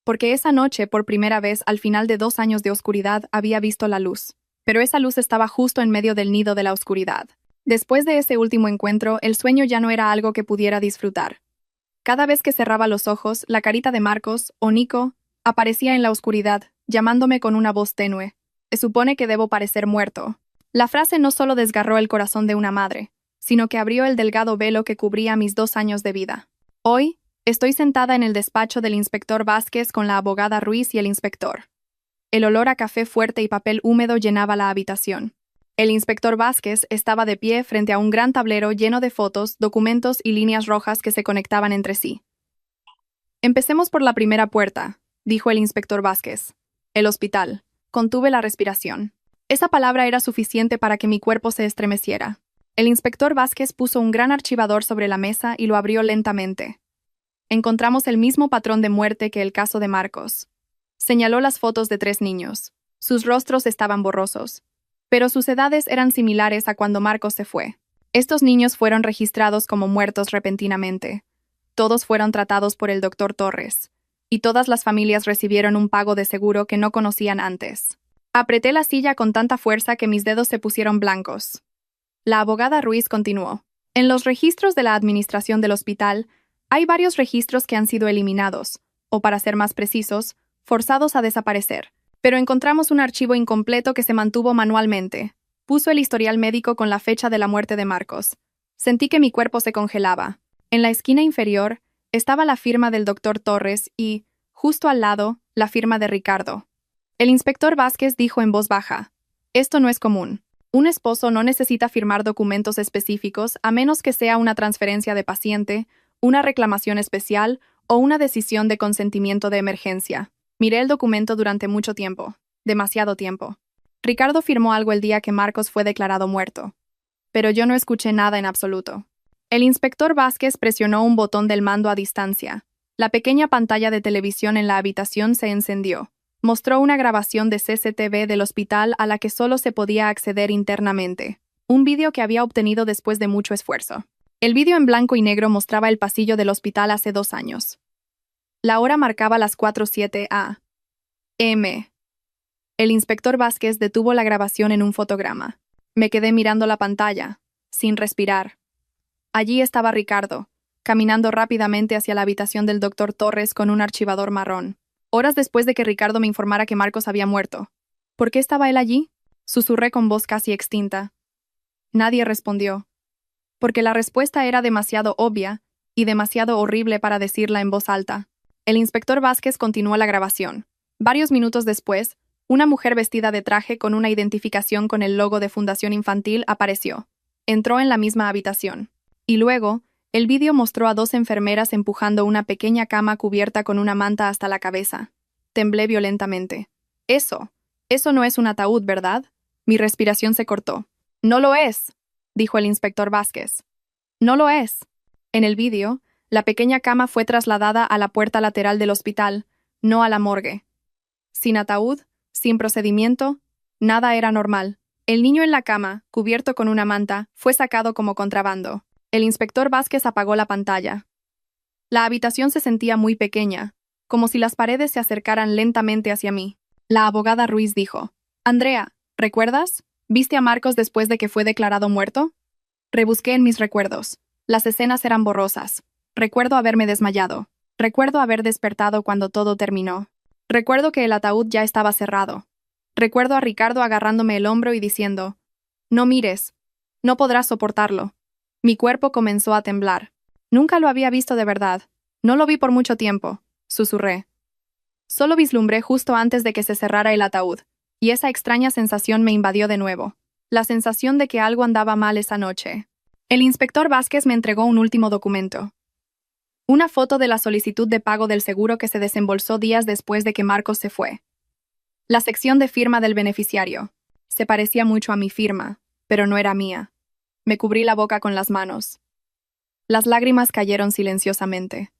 Porque esa noche, por primera vez, al final de 2 años de oscuridad, había visto la luz. Pero esa luz estaba justo en medio del nido de la oscuridad. Después de ese último encuentro, el sueño ya no era algo que pudiera disfrutar. Cada vez que cerraba los ojos, la carita de Marcos, o Nico, aparecía en la oscuridad, llamándome con una voz tenue. Se supone que debo parecer muerto. La frase no solo desgarró el corazón de una madre, sino que abrió el delgado velo que cubría mis 2 años de vida. Hoy, estoy sentada en el despacho del inspector Vázquez con la abogada Ruiz y el inspector. El olor a café fuerte y papel húmedo llenaba la habitación. El inspector Vázquez estaba de pie frente a un gran tablero lleno de fotos, documentos y líneas rojas que se conectaban entre sí. Empecemos por la primera puerta, dijo el inspector Vázquez. El hospital. Contuve la respiración. Esa palabra era suficiente para que mi cuerpo se estremeciera. El inspector Vázquez puso un gran archivador sobre la mesa y lo abrió lentamente. Encontramos el mismo patrón de muerte que el caso de Marcos. Señaló las fotos de 3 niños. Sus rostros estaban borrosos, pero sus edades eran similares a cuando Marcos se fue. Estos niños fueron registrados como muertos repentinamente. Todos fueron tratados por el doctor Torres, y todas las familias recibieron un pago de seguro que no conocían antes. Apreté la silla con tanta fuerza que mis dedos se pusieron blancos. La abogada Ruiz continuó. En los registros de la administración del hospital, hay varios registros que han sido eliminados, o para ser más precisos, forzados a desaparecer, pero encontramos un archivo incompleto que se mantuvo manualmente. Puso el historial médico con la fecha de la muerte de Marcos. Sentí que mi cuerpo se congelaba. En la esquina inferior estaba la firma del doctor Torres y, justo al lado, la firma de Ricardo. El inspector Vázquez dijo en voz baja, «Esto no es común. Un esposo no necesita firmar documentos específicos a menos que sea una transferencia de paciente, una reclamación especial o una decisión de consentimiento de emergencia. Miré el documento durante mucho tiempo, demasiado tiempo. Ricardo firmó algo el día que Marcos fue declarado muerto, pero yo no escuché nada en absoluto. El inspector Vázquez presionó un botón del mando a distancia. La pequeña pantalla de televisión en la habitación se encendió. Mostró una grabación de CCTV del hospital a la que solo se podía acceder internamente. Un vídeo que había obtenido después de mucho esfuerzo. El vídeo en blanco y negro mostraba el pasillo del hospital hace 2 años. La hora marcaba las 4:07 a.m. El inspector Vázquez detuvo la grabación en un fotograma. Me quedé mirando la pantalla, sin respirar. Allí estaba Ricardo, caminando rápidamente hacia la habitación del doctor Torres con un archivador marrón. Horas después de que Ricardo me informara que Marcos había muerto. ¿Por qué estaba él allí? Susurré con voz casi extinta. Nadie respondió. Porque la respuesta era demasiado obvia y demasiado horrible para decirla en voz alta. El inspector Vázquez continuó la grabación. Varios minutos después, una mujer vestida de traje con una identificación con el logo de Fundación Infantil apareció. Entró en la misma habitación. Y luego, el vídeo mostró a 2 enfermeras empujando una pequeña cama cubierta con una manta hasta la cabeza. Temblé violentamente. Eso no es un ataúd, ¿verdad? Mi respiración se cortó. No lo es, dijo el inspector Vázquez. No lo es. En el vídeo, la pequeña cama fue trasladada a la puerta lateral del hospital, no a la morgue. Sin ataúd, sin procedimiento, nada era normal. El niño en la cama, cubierto con una manta, fue sacado como contrabando. El inspector Vázquez apagó la pantalla. La habitación se sentía muy pequeña, como si las paredes se acercaran lentamente hacia mí. La abogada Ruiz dijo: «Andrea, ¿recuerdas? ¿Viste a Marcos después de que fue declarado muerto?» Rebusqué en mis recuerdos. Las escenas eran borrosas. Recuerdo haberme desmayado. Recuerdo haber despertado cuando todo terminó. Recuerdo que el ataúd ya estaba cerrado. Recuerdo a Ricardo agarrándome el hombro y diciendo: «No mires. No podrás soportarlo». Mi cuerpo comenzó a temblar. Nunca lo había visto de verdad. No lo vi por mucho tiempo, susurré. Solo vislumbré justo antes de que se cerrara el ataúd, y esa extraña sensación me invadió de nuevo. La sensación de que algo andaba mal esa noche. El inspector Vázquez me entregó un último documento. Una foto de la solicitud de pago del seguro que se desembolsó días después de que Marcos se fue. La sección de firma del beneficiario. Se parecía mucho a mi firma, pero no era mía. Me cubrí la boca con las manos. Las lágrimas cayeron silenciosamente.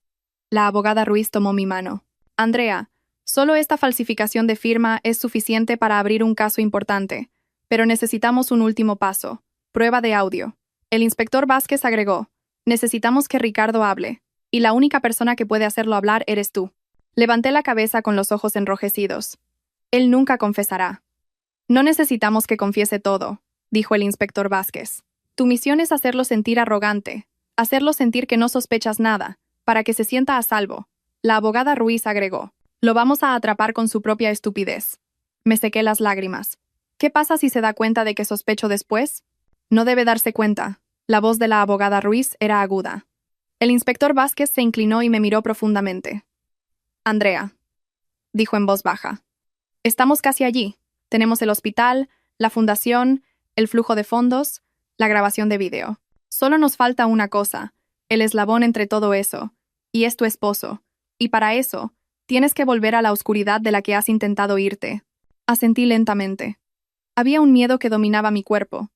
La abogada Ruiz tomó mi mano. «Andrea, solo esta falsificación de firma es suficiente para abrir un caso importante, pero necesitamos un último paso. Prueba de audio». El inspector Vázquez agregó: «Necesitamos que Ricardo hable, y la única persona que puede hacerlo hablar eres tú». Levanté la cabeza con los ojos enrojecidos. «Él nunca confesará». «No necesitamos que confiese todo», dijo el inspector Vázquez. «Tu misión es hacerlo sentir arrogante, hacerlo sentir que no sospechas nada, para que se sienta a salvo». La abogada Ruiz agregó: «Lo vamos a atrapar con su propia estupidez». Me sequé las lágrimas. «¿Qué pasa si se da cuenta de que sospecho después?» «No debe darse cuenta». La voz de la abogada Ruiz era aguda. El inspector Vázquez se inclinó y me miró profundamente. «Andrea», dijo en voz baja, «estamos casi allí. Tenemos el hospital, la fundación, el flujo de fondos, la grabación de vídeo. Solo nos falta una cosa, el eslabón entre todo eso, y es tu esposo. Y para eso, tienes que volver a la oscuridad de la que has intentado irte». Asentí lentamente. Había un miedo que dominaba mi cuerpo,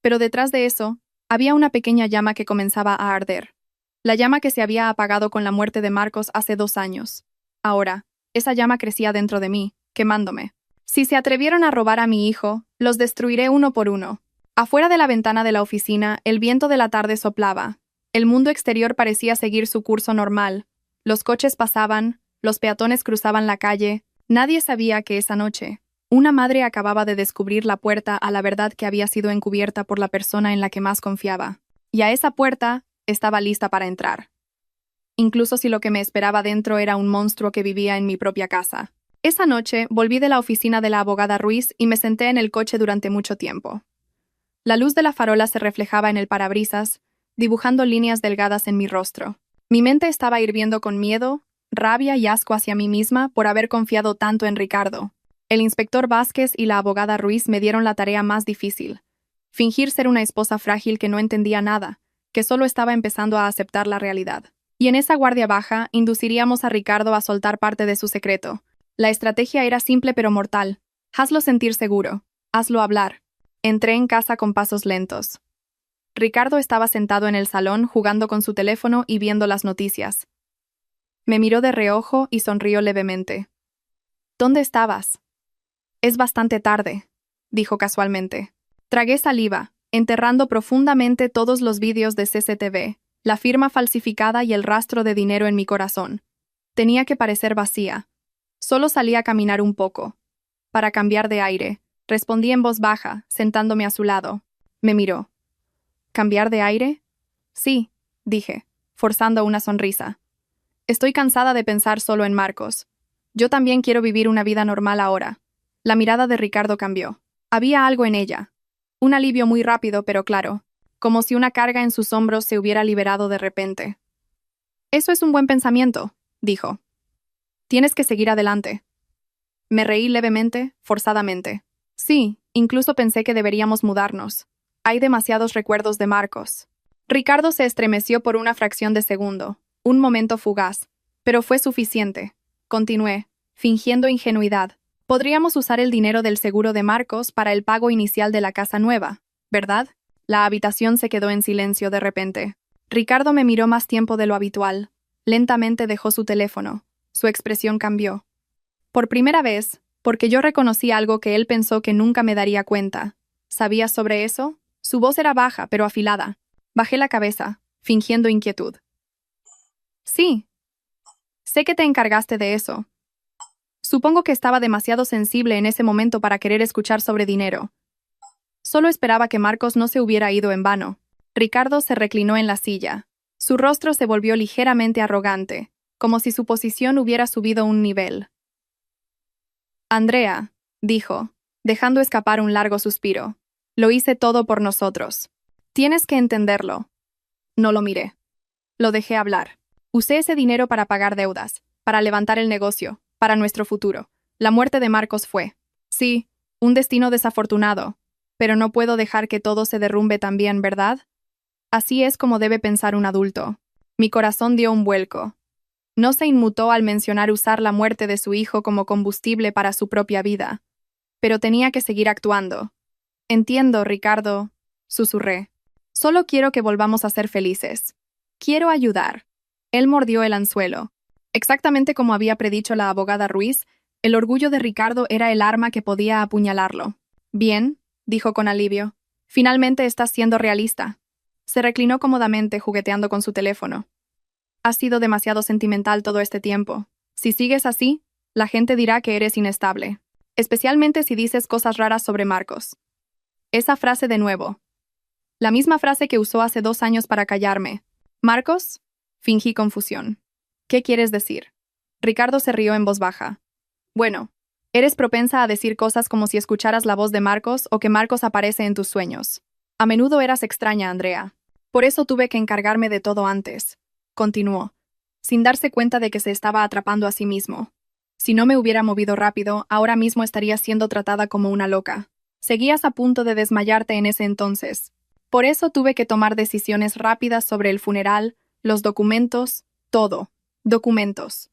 pero detrás de eso, había una pequeña llama que comenzaba a arder. La llama que se había apagado con la muerte de Marcos hace 2 años. Ahora, esa llama crecía dentro de mí, quemándome. Si se atrevieron a robar a mi hijo, los destruiré uno por uno. Afuera de la ventana de la oficina, el viento de la tarde soplaba. El mundo exterior parecía seguir su curso normal. Los coches pasaban, los peatones cruzaban la calle. Nadie sabía que esa noche, una madre acababa de descubrir la puerta a la verdad que había sido encubierta por la persona en la que más confiaba. Y a esa puerta estaba lista para entrar. Incluso si lo que me esperaba dentro era un monstruo que vivía en mi propia casa. Esa noche volví de la oficina de la abogada Ruiz y me senté en el coche durante mucho tiempo. La luz de la farola se reflejaba en el parabrisas, dibujando líneas delgadas en mi rostro. Mi mente estaba hirviendo con miedo, rabia y asco hacia mí misma por haber confiado tanto en Ricardo. El inspector Vázquez y la abogada Ruiz me dieron la tarea más difícil. Fingir ser una esposa frágil que no entendía nada, que solo estaba empezando a aceptar la realidad. Y en esa guardia baja, induciríamos a Ricardo a soltar parte de su secreto. La estrategia era simple pero mortal. Hazlo sentir seguro. Hazlo hablar. Entré en casa con pasos lentos. Ricardo estaba sentado en el salón jugando con su teléfono y viendo las noticias. Me miró de reojo y sonrió levemente. ¿Dónde estabas? Es bastante tarde, dijo casualmente. Tragué saliva, enterrando profundamente todos los vídeos de CCTV, la firma falsificada y el rastro de dinero en mi corazón. Tenía que parecer vacía. Solo salí a caminar un poco. Para cambiar de aire, respondí en voz baja, sentándome a su lado. Me miró. ¿Cambiar de aire? Sí, dije, forzando una sonrisa. Estoy cansada de pensar solo en Marcos. Yo también quiero vivir una vida normal ahora. La mirada de Ricardo cambió. Había algo en ella. Un alivio muy rápido pero claro, como si una carga en sus hombros se hubiera liberado de repente. Eso es un buen pensamiento, dijo. Tienes que seguir adelante. Me reí levemente, forzadamente. Sí, incluso pensé que deberíamos mudarnos. Hay demasiados recuerdos de Marcos. Ricardo se estremeció por una fracción de segundo, un momento fugaz, pero fue suficiente. Continué, fingiendo ingenuidad. Podríamos usar el dinero del seguro de Marcos para el pago inicial de la casa nueva, ¿verdad? La habitación se quedó en silencio de repente. Ricardo me miró más tiempo de lo habitual. Lentamente dejó su teléfono. Su expresión cambió. Por primera vez, porque yo reconocí algo que él pensó que nunca me daría cuenta. ¿Sabías sobre eso? Su voz era baja, pero afilada. Bajé la cabeza, fingiendo inquietud. Sí. Sé que te encargaste de eso. Supongo que estaba demasiado sensible en ese momento para querer escuchar sobre dinero. Solo esperaba que Marcos no se hubiera ido en vano. Ricardo se reclinó en la silla. Su rostro se volvió ligeramente arrogante, como si su posición hubiera subido un nivel. Andrea, dijo, dejando escapar un largo suspiro. Lo hice todo por nosotros. Tienes que entenderlo. No lo miré. Lo dejé hablar. Usé ese dinero para pagar deudas, para levantar el negocio, para nuestro futuro. La muerte de Marcos fue, sí, un destino desafortunado, pero no puedo dejar que todo se derrumbe también, ¿verdad? Así es como debe pensar un adulto. Mi corazón dio un vuelco. No se inmutó al mencionar usar la muerte de su hijo como combustible para su propia vida. Pero tenía que seguir actuando. Entiendo, Ricardo, susurré. Solo quiero que volvamos a ser felices. Quiero ayudar. Él mordió el anzuelo. Exactamente como había predicho la abogada Ruiz, el orgullo de Ricardo era el arma que podía apuñalarlo. Bien, dijo con alivio. Finalmente estás siendo realista. Se reclinó cómodamente jugueteando con su teléfono. Has sido demasiado sentimental todo este tiempo. Si sigues así, la gente dirá que eres inestable. Especialmente si dices cosas raras sobre Marcos. Esa frase de nuevo. La misma frase que usó hace 2 años para callarme. ¿Marcos? Fingí confusión. ¿Qué quieres decir? Ricardo se rió en voz baja. Bueno, eres propensa a decir cosas como si escucharas la voz de Marcos o que Marcos aparece en tus sueños. A menudo eras extraña, Andrea. Por eso tuve que encargarme de todo antes. Continuó, sin darse cuenta de que se estaba atrapando a sí mismo. Si no me hubiera movido rápido, ahora mismo estarías siendo tratada como una loca. Seguías a punto de desmayarte en ese entonces. Por eso tuve que tomar decisiones rápidas sobre el funeral, los documentos, todo. Documentos.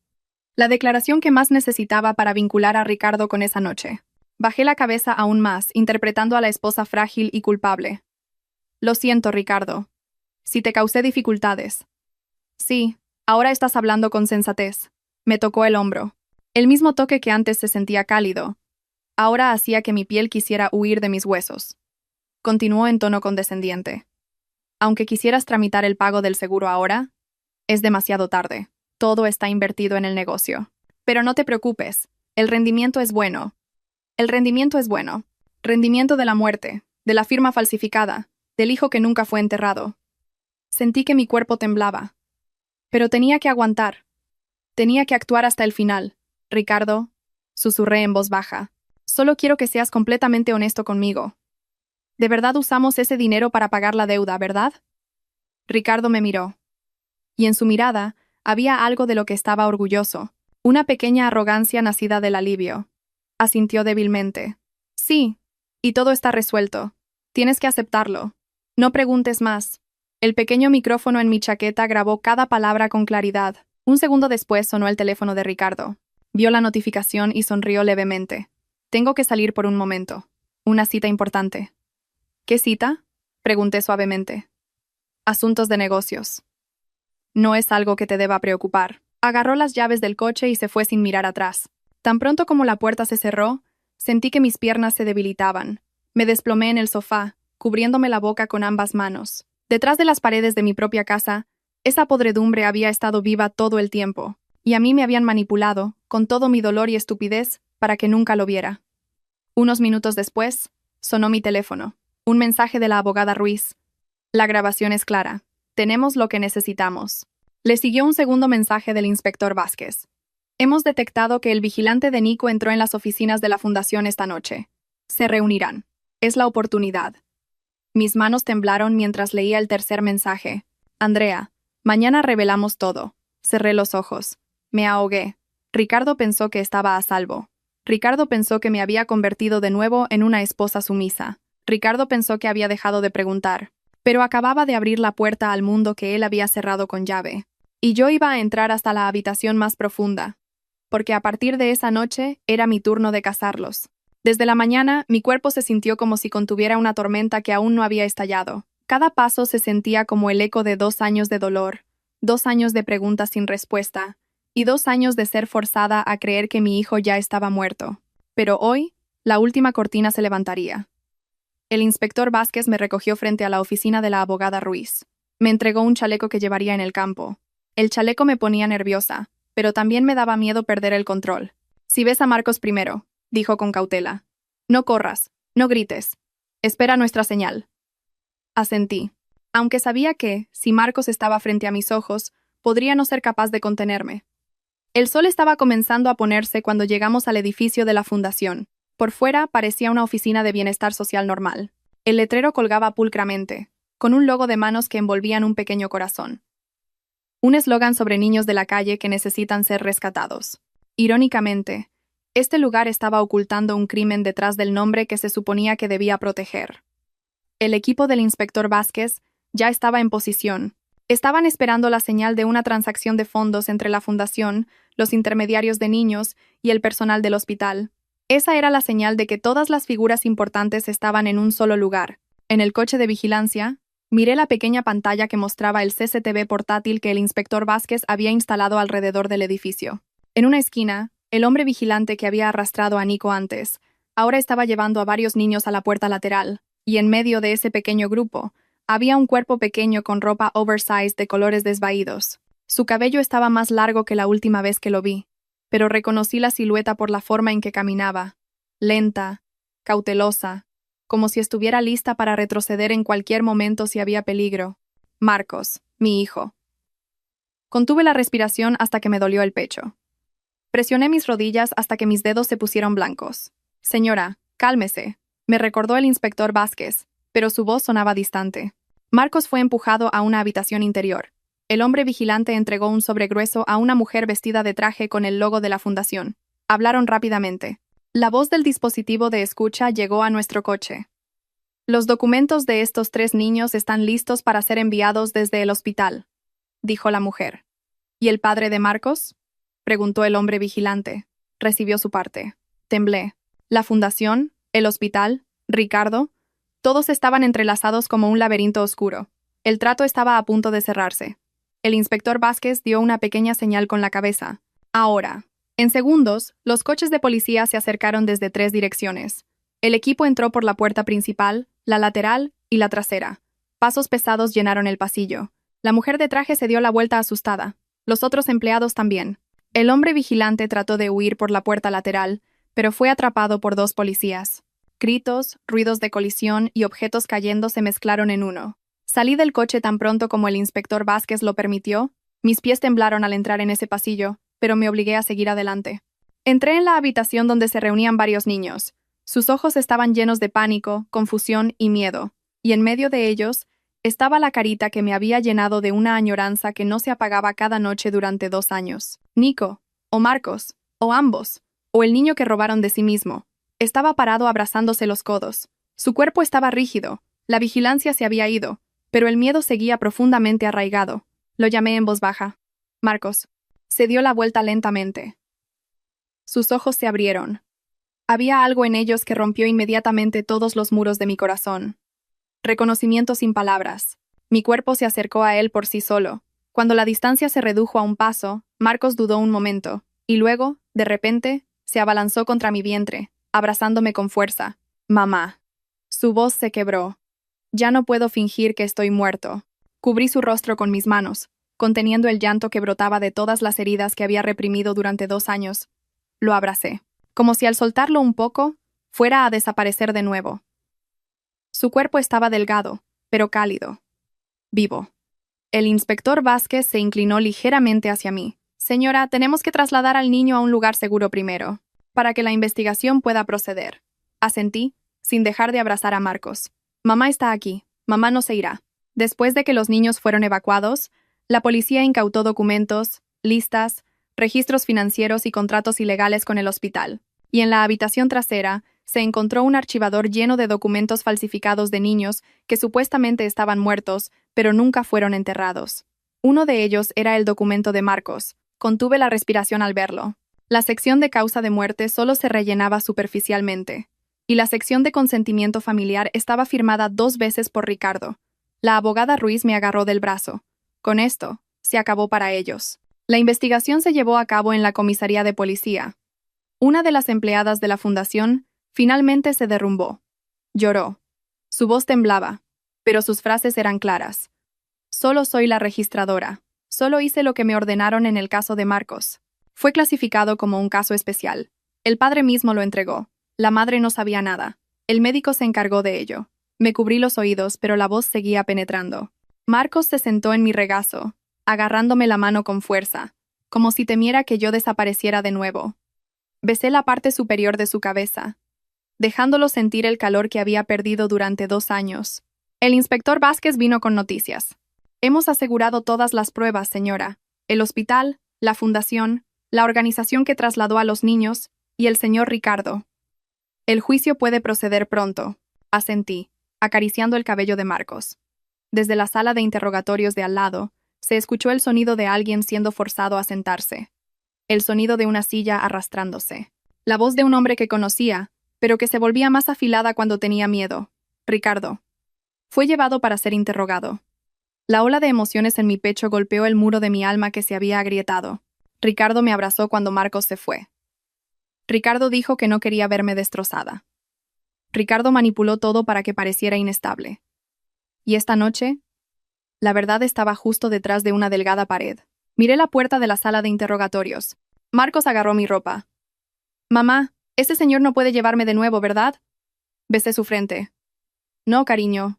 La declaración que más necesitaba para vincular a Ricardo con esa noche. Bajé la cabeza aún más, interpretando a la esposa frágil y culpable. Lo siento, Ricardo. Si te causé dificultades. Sí, ahora estás hablando con sensatez. Me tocó el hombro. El mismo toque que antes se sentía cálido. Ahora hacía que mi piel quisiera huir de mis huesos. Continuó en tono condescendiente. Aunque quisieras tramitar el pago del seguro ahora, es demasiado tarde. Todo está invertido en el negocio. Pero no te preocupes, el rendimiento es bueno. El rendimiento es bueno. Rendimiento de la muerte, de la firma falsificada, del hijo que nunca fue enterrado. Sentí que mi cuerpo temblaba. Pero tenía que aguantar. Tenía que actuar hasta el final. Ricardo, susurré en voz baja, solo quiero que seas completamente honesto conmigo. ¿De verdad usamos ese dinero para pagar la deuda, verdad? Ricardo me miró. Y en su mirada había algo de lo que estaba orgulloso, una pequeña arrogancia nacida del alivio. Asintió débilmente. Sí, y todo está resuelto. Tienes que aceptarlo. No preguntes más. El pequeño micrófono en mi chaqueta grabó cada palabra con claridad. Un segundo después sonó el teléfono de Ricardo. Vio la notificación y sonrió levemente. Tengo que salir por un momento. Una cita importante. ¿Qué cita? Pregunté suavemente. Asuntos de negocios. No es algo que te deba preocupar. Agarró las llaves del coche y se fue sin mirar atrás. Tan pronto como la puerta se cerró, sentí que mis piernas se debilitaban. Me desplomé en el sofá, cubriéndome la boca con ambas manos. Detrás de las paredes de mi propia casa, esa podredumbre había estado viva todo el tiempo, y a mí me habían manipulado, con todo mi dolor y estupidez, para que nunca lo viera. Unos minutos después, sonó mi teléfono. Un mensaje de la abogada Ruiz. La grabación es clara. Tenemos lo que necesitamos. Le siguió un segundo mensaje del inspector Vázquez. Hemos detectado que el vigilante de Nico entró en las oficinas de la fundación esta noche. Se reunirán. Es la oportunidad. Mis manos temblaron mientras leía el tercer mensaje. Andrea, mañana revelamos todo. Cerré los ojos. Me ahogué. Ricardo pensó que estaba a salvo. Ricardo pensó que me había convertido de nuevo en una esposa sumisa. Ricardo pensó que había dejado de preguntar. Pero acababa de abrir la puerta al mundo que él había cerrado con llave. Y yo iba a entrar hasta la habitación más profunda. Porque a partir de esa noche era mi turno de cazarlos. Desde la mañana, mi cuerpo se sintió como si contuviera una tormenta que aún no había estallado. Cada paso se sentía como el eco de 2 años de dolor, 2 años de preguntas sin respuesta, y 2 años de ser forzada a creer que mi hijo ya estaba muerto. Pero hoy, la última cortina se levantaría. El inspector Vázquez me recogió frente a la oficina de la abogada Ruiz. Me entregó un chaleco que llevaría en el campo. El chaleco me ponía nerviosa, pero también me daba miedo perder el control. Si ves a Marcos primero, dijo con cautela. No corras, no grites. Espera nuestra señal. Asentí, aunque sabía que, si Marcos estaba frente a mis ojos, podría no ser capaz de contenerme. El sol estaba comenzando a ponerse cuando llegamos al edificio de la fundación. Por fuera parecía una oficina de bienestar social normal. El letrero colgaba pulcramente, con un logo de manos que envolvían un pequeño corazón. Un eslogan sobre niños de la calle que necesitan ser rescatados. Irónicamente, este lugar estaba ocultando un crimen detrás del nombre que se suponía que debía proteger. El equipo del inspector Vázquez ya estaba en posición. Estaban esperando la señal de una transacción de fondos entre la fundación, los intermediarios de niños y el personal del hospital. Esa era la señal de que todas las figuras importantes estaban en un solo lugar. En el coche de vigilancia, miré la pequeña pantalla que mostraba el CCTV portátil que el inspector Vázquez había instalado alrededor del edificio. En una esquina, el hombre vigilante que había arrastrado a Nico antes, ahora estaba llevando a varios niños a la puerta lateral, y en medio de ese pequeño grupo, había un cuerpo pequeño con ropa oversize de colores desvaídos. Su cabello estaba más largo que la última vez que lo vi, pero reconocí la silueta por la forma en que caminaba, lenta, cautelosa, como si estuviera lista para retroceder en cualquier momento si había peligro. Marcos, mi hijo. Contuve la respiración hasta que me dolió el pecho. Presioné mis rodillas hasta que mis dedos se pusieron blancos. Señora, cálmese, me recordó el inspector Vázquez, pero su voz sonaba distante. Marcos fue empujado a una habitación interior. El hombre vigilante entregó un sobre grueso a una mujer vestida de traje con el logo de la fundación. Hablaron rápidamente. La voz del dispositivo de escucha llegó a nuestro coche. Los documentos de estos 3 niños están listos para ser enviados desde el hospital, dijo la mujer. ¿Y el padre de Marcos? Preguntó el hombre vigilante. Recibió su parte. Temblé. La fundación, el hospital, Ricardo, todos estaban entrelazados como un laberinto oscuro. El trato estaba a punto de cerrarse. El inspector Vázquez dio una pequeña señal con la cabeza. Ahora. En segundos, los coches de policía se acercaron desde 3 direcciones. El equipo entró por la puerta principal, la lateral y la trasera. Pasos pesados llenaron el pasillo. La mujer de traje se dio la vuelta asustada. Los otros empleados también. El hombre vigilante trató de huir por la puerta lateral, pero fue atrapado por 2 policías. Gritos, ruidos de colisión y objetos cayendo se mezclaron en uno. Salí del coche tan pronto como el inspector Vázquez lo permitió. Mis pies temblaron al entrar en ese pasillo, pero me obligué a seguir adelante. Entré en la habitación donde se reunían varios niños. Sus ojos estaban llenos de pánico, confusión y miedo, y en medio de ellos estaba la carita que me había llenado de una añoranza que no se apagaba cada noche durante 2 años. Nico, o Marcos, o ambos, o el niño que robaron de sí mismo. Estaba parado abrazándose los codos. Su cuerpo estaba rígido, la vigilancia se había ido, pero el miedo seguía profundamente arraigado. Lo llamé en voz baja. Marcos. Se dio la vuelta lentamente. Sus ojos se abrieron. Había algo en ellos que rompió inmediatamente todos los muros de mi corazón. Reconocimiento sin palabras. Mi cuerpo se acercó a él por sí solo. Cuando la distancia se redujo a un paso, Marcos dudó un momento, y luego, de repente, se abalanzó contra mi vientre, abrazándome con fuerza. Mamá. Su voz se quebró. Ya no puedo fingir que estoy muerto. Cubrí su rostro con mis manos, conteniendo el llanto que brotaba de todas las heridas que había reprimido durante 2 años. Lo abracé, como si al soltarlo un poco, fuera a desaparecer de nuevo. Su cuerpo estaba delgado, pero cálido. Vivo. El inspector Vázquez se inclinó ligeramente hacia mí. Señora, tenemos que trasladar al niño a un lugar seguro primero, para que la investigación pueda proceder. Asentí, sin dejar de abrazar a Marcos. Mamá está aquí. Mamá no se irá. Después de que los niños fueron evacuados, la policía incautó documentos, listas, registros financieros y contratos ilegales con el hospital. Y en la habitación trasera se encontró un archivador lleno de documentos falsificados de niños que supuestamente estaban muertos, pero nunca fueron enterrados. Uno de ellos era el documento de Marcos. Contuve la respiración al verlo. La sección de causa de muerte solo se rellenaba superficialmente, y la sección de consentimiento familiar estaba firmada 2 veces por Ricardo. La abogada Ruiz me agarró del brazo. Con esto, se acabó para ellos. La investigación se llevó a cabo en la comisaría de policía. Una de las empleadas de la fundación finalmente se derrumbó. Lloró. Su voz temblaba, pero sus frases eran claras. Solo soy la registradora. Solo hice lo que me ordenaron en el caso de Marcos. Fue clasificado como un caso especial. El padre mismo lo entregó. La madre no sabía nada. El médico se encargó de ello. Me cubrí los oídos, pero la voz seguía penetrando. Marcos se sentó en mi regazo, agarrándome la mano con fuerza, como si temiera que yo desapareciera de nuevo. Besé la parte superior de su cabeza, dejándolo sentir el calor que había perdido durante 2 años. El inspector Vázquez vino con noticias. Hemos asegurado todas las pruebas, señora. El hospital, la fundación, la organización que trasladó a los niños, y el señor Ricardo. El juicio puede proceder pronto, asentí, acariciando el cabello de Marcos. Desde la sala de interrogatorios de al lado, se escuchó el sonido de alguien siendo forzado a sentarse. El sonido de una silla arrastrándose. La voz de un hombre que conocía, pero que se volvía más afilada cuando tenía miedo. Ricardo. Fue llevado para ser interrogado. La ola de emociones en mi pecho golpeó el muro de mi alma que se había agrietado. Ricardo me abrazó cuando Marcos se fue. Ricardo dijo que no quería verme destrozada. Ricardo manipuló todo para que pareciera inestable. Y esta noche, la verdad estaba justo detrás de una delgada pared. Miré la puerta de la sala de interrogatorios. Marcos agarró mi ropa. Mamá, ese señor no puede llevarme de nuevo, ¿verdad? Besé su frente. No, cariño.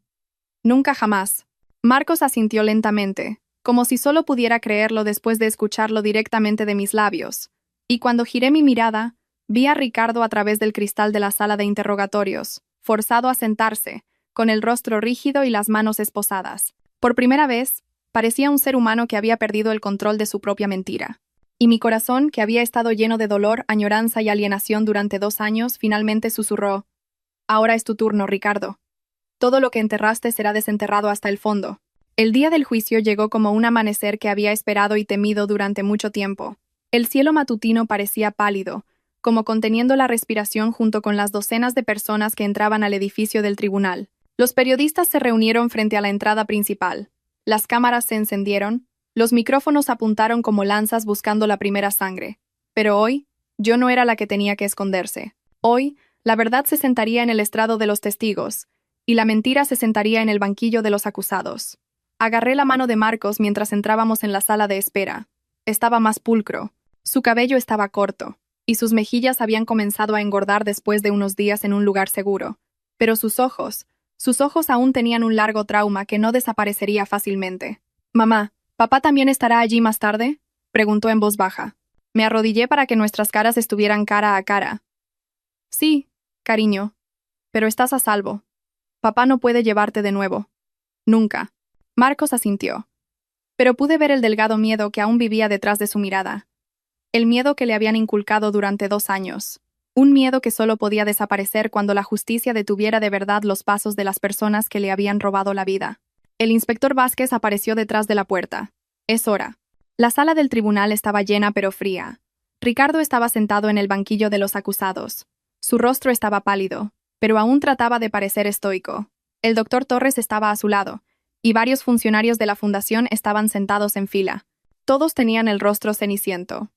Nunca jamás. Marcos asintió lentamente, como si solo pudiera creerlo después de escucharlo directamente de mis labios. Y cuando giré mi mirada, vi a Ricardo a través del cristal de la sala de interrogatorios, forzado a sentarse, con el rostro rígido y las manos esposadas. Por primera vez, parecía un ser humano que había perdido el control de su propia mentira. Y mi corazón, que había estado lleno de dolor, añoranza y alienación durante 2 años, finalmente susurró: Ahora es tu turno, Ricardo. Todo lo que enterraste será desenterrado hasta el fondo. El día del juicio llegó como un amanecer que había esperado y temido durante mucho tiempo. El cielo matutino parecía pálido, como conteniendo la respiración junto con las docenas de personas que entraban al edificio del tribunal. Los periodistas se reunieron frente a la entrada principal. Las cámaras se encendieron, los micrófonos apuntaron como lanzas buscando la primera sangre. Pero hoy, yo no era la que tenía que esconderse. Hoy, la verdad se sentaría en el estrado de los testigos, y la mentira se sentaría en el banquillo de los acusados. Agarré la mano de Marcos mientras entrábamos en la sala de espera. Estaba más pulcro. Su cabello estaba corto, y sus mejillas habían comenzado a engordar después de unos días en un lugar seguro. Pero sus ojos aún tenían un largo trauma que no desaparecería fácilmente. Mamá, ¿papá también estará allí más tarde?, preguntó en voz baja. Me arrodillé para que nuestras caras estuvieran cara a cara. Sí, cariño. Pero estás a salvo. Papá no puede llevarte de nuevo. Nunca. Marcos asintió. Pero pude ver el delgado miedo que aún vivía detrás de su mirada. El miedo que le habían inculcado durante 2 años. Un miedo que solo podía desaparecer cuando la justicia detuviera de verdad los pasos de las personas que le habían robado la vida. El inspector Vázquez apareció detrás de la puerta. Es hora. La sala del tribunal estaba llena pero fría. Ricardo estaba sentado en el banquillo de los acusados. Su rostro estaba pálido, pero aún trataba de parecer estoico. El doctor Torres estaba a su lado, y varios funcionarios de la fundación estaban sentados en fila. Todos tenían el rostro ceniciento.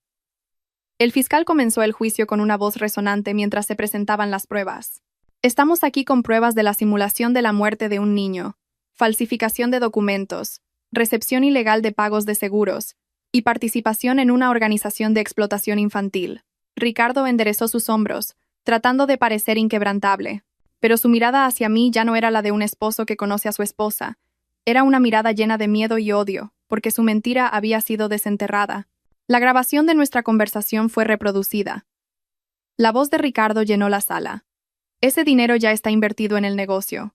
El fiscal comenzó el juicio con una voz resonante mientras se presentaban las pruebas. Estamos aquí con pruebas de la simulación de la muerte de un niño, falsificación de documentos, recepción ilegal de pagos de seguros y participación en una organización de explotación infantil. Ricardo enderezó sus hombros, tratando de parecer inquebrantable, pero su mirada hacia mí ya no era la de un esposo que conoce a su esposa. Era una mirada llena de miedo y odio, porque su mentira había sido desenterrada. La grabación de nuestra conversación fue reproducida. La voz de Ricardo llenó la sala. Ese dinero ya está invertido en el negocio.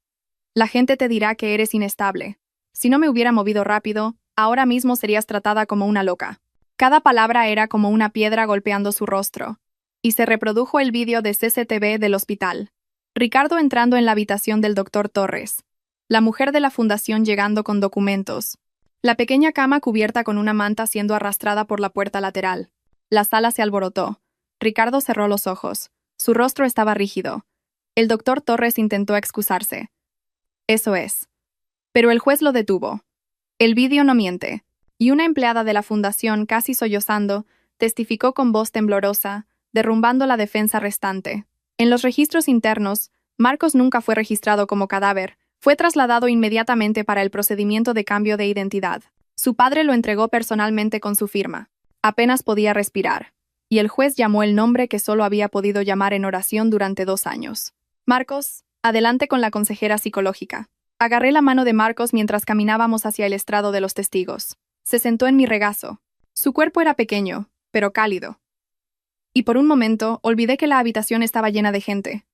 La gente te dirá que eres inestable. Si no me hubiera movido rápido, ahora mismo serías tratada como una loca. Cada palabra era como una piedra golpeando su rostro. Y se reprodujo el vídeo de CCTV del hospital. Ricardo entrando en la habitación del doctor Torres. La mujer de la fundación llegando con documentos. La pequeña cama cubierta con una manta siendo arrastrada por la puerta lateral. La sala se alborotó. Ricardo cerró los ojos. Su rostro estaba rígido. El doctor Torres intentó excusarse. Eso es. Pero el juez lo detuvo. El vídeo no miente. Y una empleada de la fundación, casi sollozando, testificó con voz temblorosa, derrumbando la defensa restante. En los registros internos, Marcos nunca fue registrado como cadáver. Fue trasladado inmediatamente para el procedimiento de cambio de identidad. Su padre lo entregó personalmente con su firma. Apenas podía respirar. Y el juez llamó el nombre que solo había podido llamar en oración durante 2 años. Marcos, adelante con la consejera psicológica. Agarré la mano de Marcos mientras caminábamos hacia el estrado de los testigos. Se sentó en mi regazo. Su cuerpo era pequeño, pero cálido. Y por un momento olvidé que la habitación estaba llena de gente.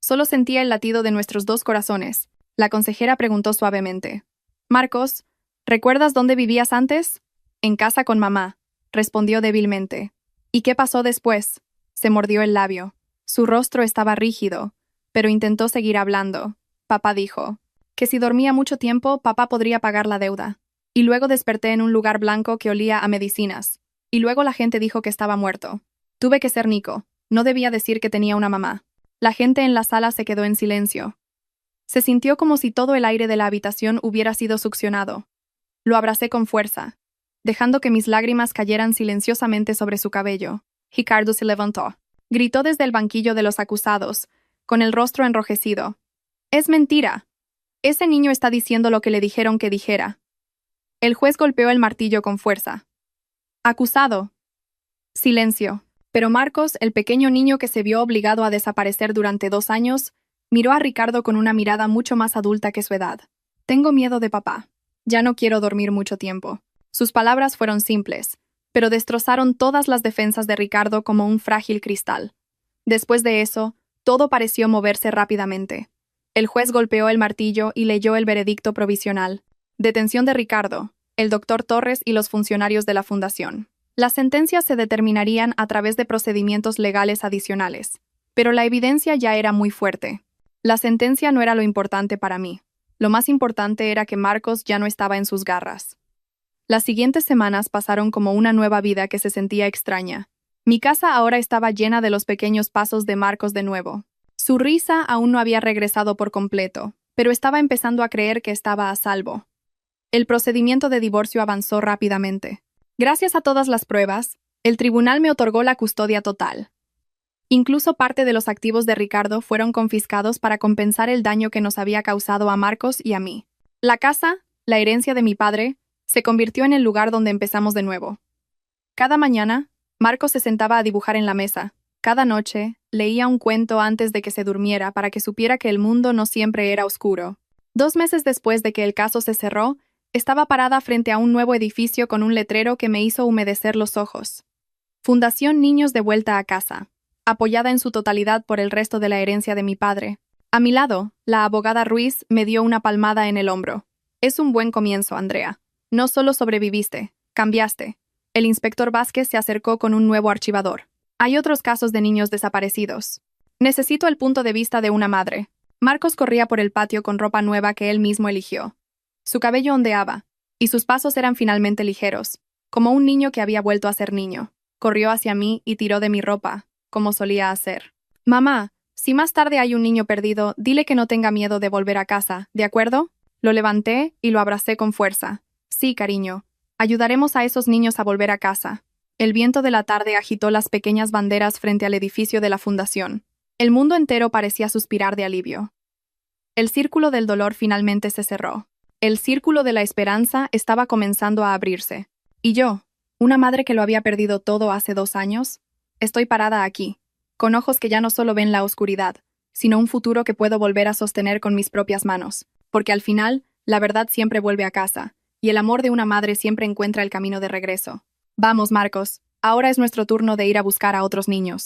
Solo sentía el latido de nuestros 2 corazones. La consejera preguntó suavemente. Marcos, ¿recuerdas dónde vivías antes? En casa con mamá, respondió débilmente. ¿Y qué pasó después? Se mordió el labio. Su rostro estaba rígido, pero intentó seguir hablando. Papá dijo que si dormía mucho tiempo, papá podría pagar la deuda. Y luego desperté en un lugar blanco que olía a medicinas. Y luego la gente dijo que estaba muerto. Tuve que ser Nico. No debía decir que tenía una mamá. La gente en la sala se quedó en silencio. Se sintió como si todo el aire de la habitación hubiera sido succionado. Lo abracé con fuerza, dejando que mis lágrimas cayeran silenciosamente sobre su cabello. Ricardo se levantó. Gritó desde el banquillo de los acusados, con el rostro enrojecido. «Es mentira. Ese niño está diciendo lo que le dijeron que dijera». El juez golpeó el martillo con fuerza. «Acusado». Silencio. Pero Marcos, el pequeño niño que se vio obligado a desaparecer durante 2 años, miró a Ricardo con una mirada mucho más adulta que su edad. «Tengo miedo de papá. Ya no quiero dormir mucho tiempo». Sus palabras fueron simples, pero destrozaron todas las defensas de Ricardo como un frágil cristal. Después de eso, todo pareció moverse rápidamente. El juez golpeó el martillo y leyó el veredicto provisional. Detención de Ricardo, el doctor Torres y los funcionarios de la fundación. Las sentencias se determinarían a través de procedimientos legales adicionales, pero la evidencia ya era muy fuerte. La sentencia no era lo importante para mí. Lo más importante era que Marcos ya no estaba en sus garras. Las siguientes semanas pasaron como una nueva vida que se sentía extraña. Mi casa ahora estaba llena de los pequeños pasos de Marcos de nuevo. Su risa aún no había regresado por completo, pero estaba empezando a creer que estaba a salvo. El procedimiento de divorcio avanzó rápidamente. Gracias a todas las pruebas, el tribunal me otorgó la custodia total. Incluso parte de los activos de Ricardo fueron confiscados para compensar el daño que nos había causado a Marcos y a mí. La casa, la herencia de mi padre, se convirtió en el lugar donde empezamos de nuevo. Cada mañana, Marcos se sentaba a dibujar en la mesa. Cada noche, leía un cuento antes de que se durmiera para que supiera que el mundo no siempre era oscuro. 2 meses después de que el caso se cerró, estaba parada frente a un nuevo edificio con un letrero que me hizo humedecer los ojos. Fundación Niños de Vuelta a Casa, apoyada en su totalidad por el resto de la herencia de mi padre. A mi lado, la abogada Ruiz me dio una palmada en el hombro. Es un buen comienzo, Andrea. No solo sobreviviste, cambiaste. El inspector Vázquez se acercó con un nuevo archivador. Hay otros casos de niños desaparecidos. Necesito el punto de vista de una madre. Marcos corría por el patio con ropa nueva que él mismo eligió. Su cabello ondeaba, y sus pasos eran finalmente ligeros, como un niño que había vuelto a ser niño. Corrió hacia mí y tiró de mi ropa, como solía hacer. Mamá, si más tarde hay un niño perdido, dile que no tenga miedo de volver a casa, ¿de acuerdo? Lo levanté y lo abracé con fuerza. Sí, cariño. Ayudaremos a esos niños a volver a casa. El viento de la tarde agitó las pequeñas banderas frente al edificio de la fundación. El mundo entero parecía suspirar de alivio. El círculo del dolor finalmente se cerró. El círculo de la esperanza estaba comenzando a abrirse. Y yo, una madre que lo había perdido todo hace 2 años, estoy parada aquí, con ojos que ya no solo ven la oscuridad, sino un futuro que puedo volver a sostener con mis propias manos. Porque al final, la verdad siempre vuelve a casa, y el amor de una madre siempre encuentra el camino de regreso. Vamos, Marcos, ahora es nuestro turno de ir a buscar a otros niños.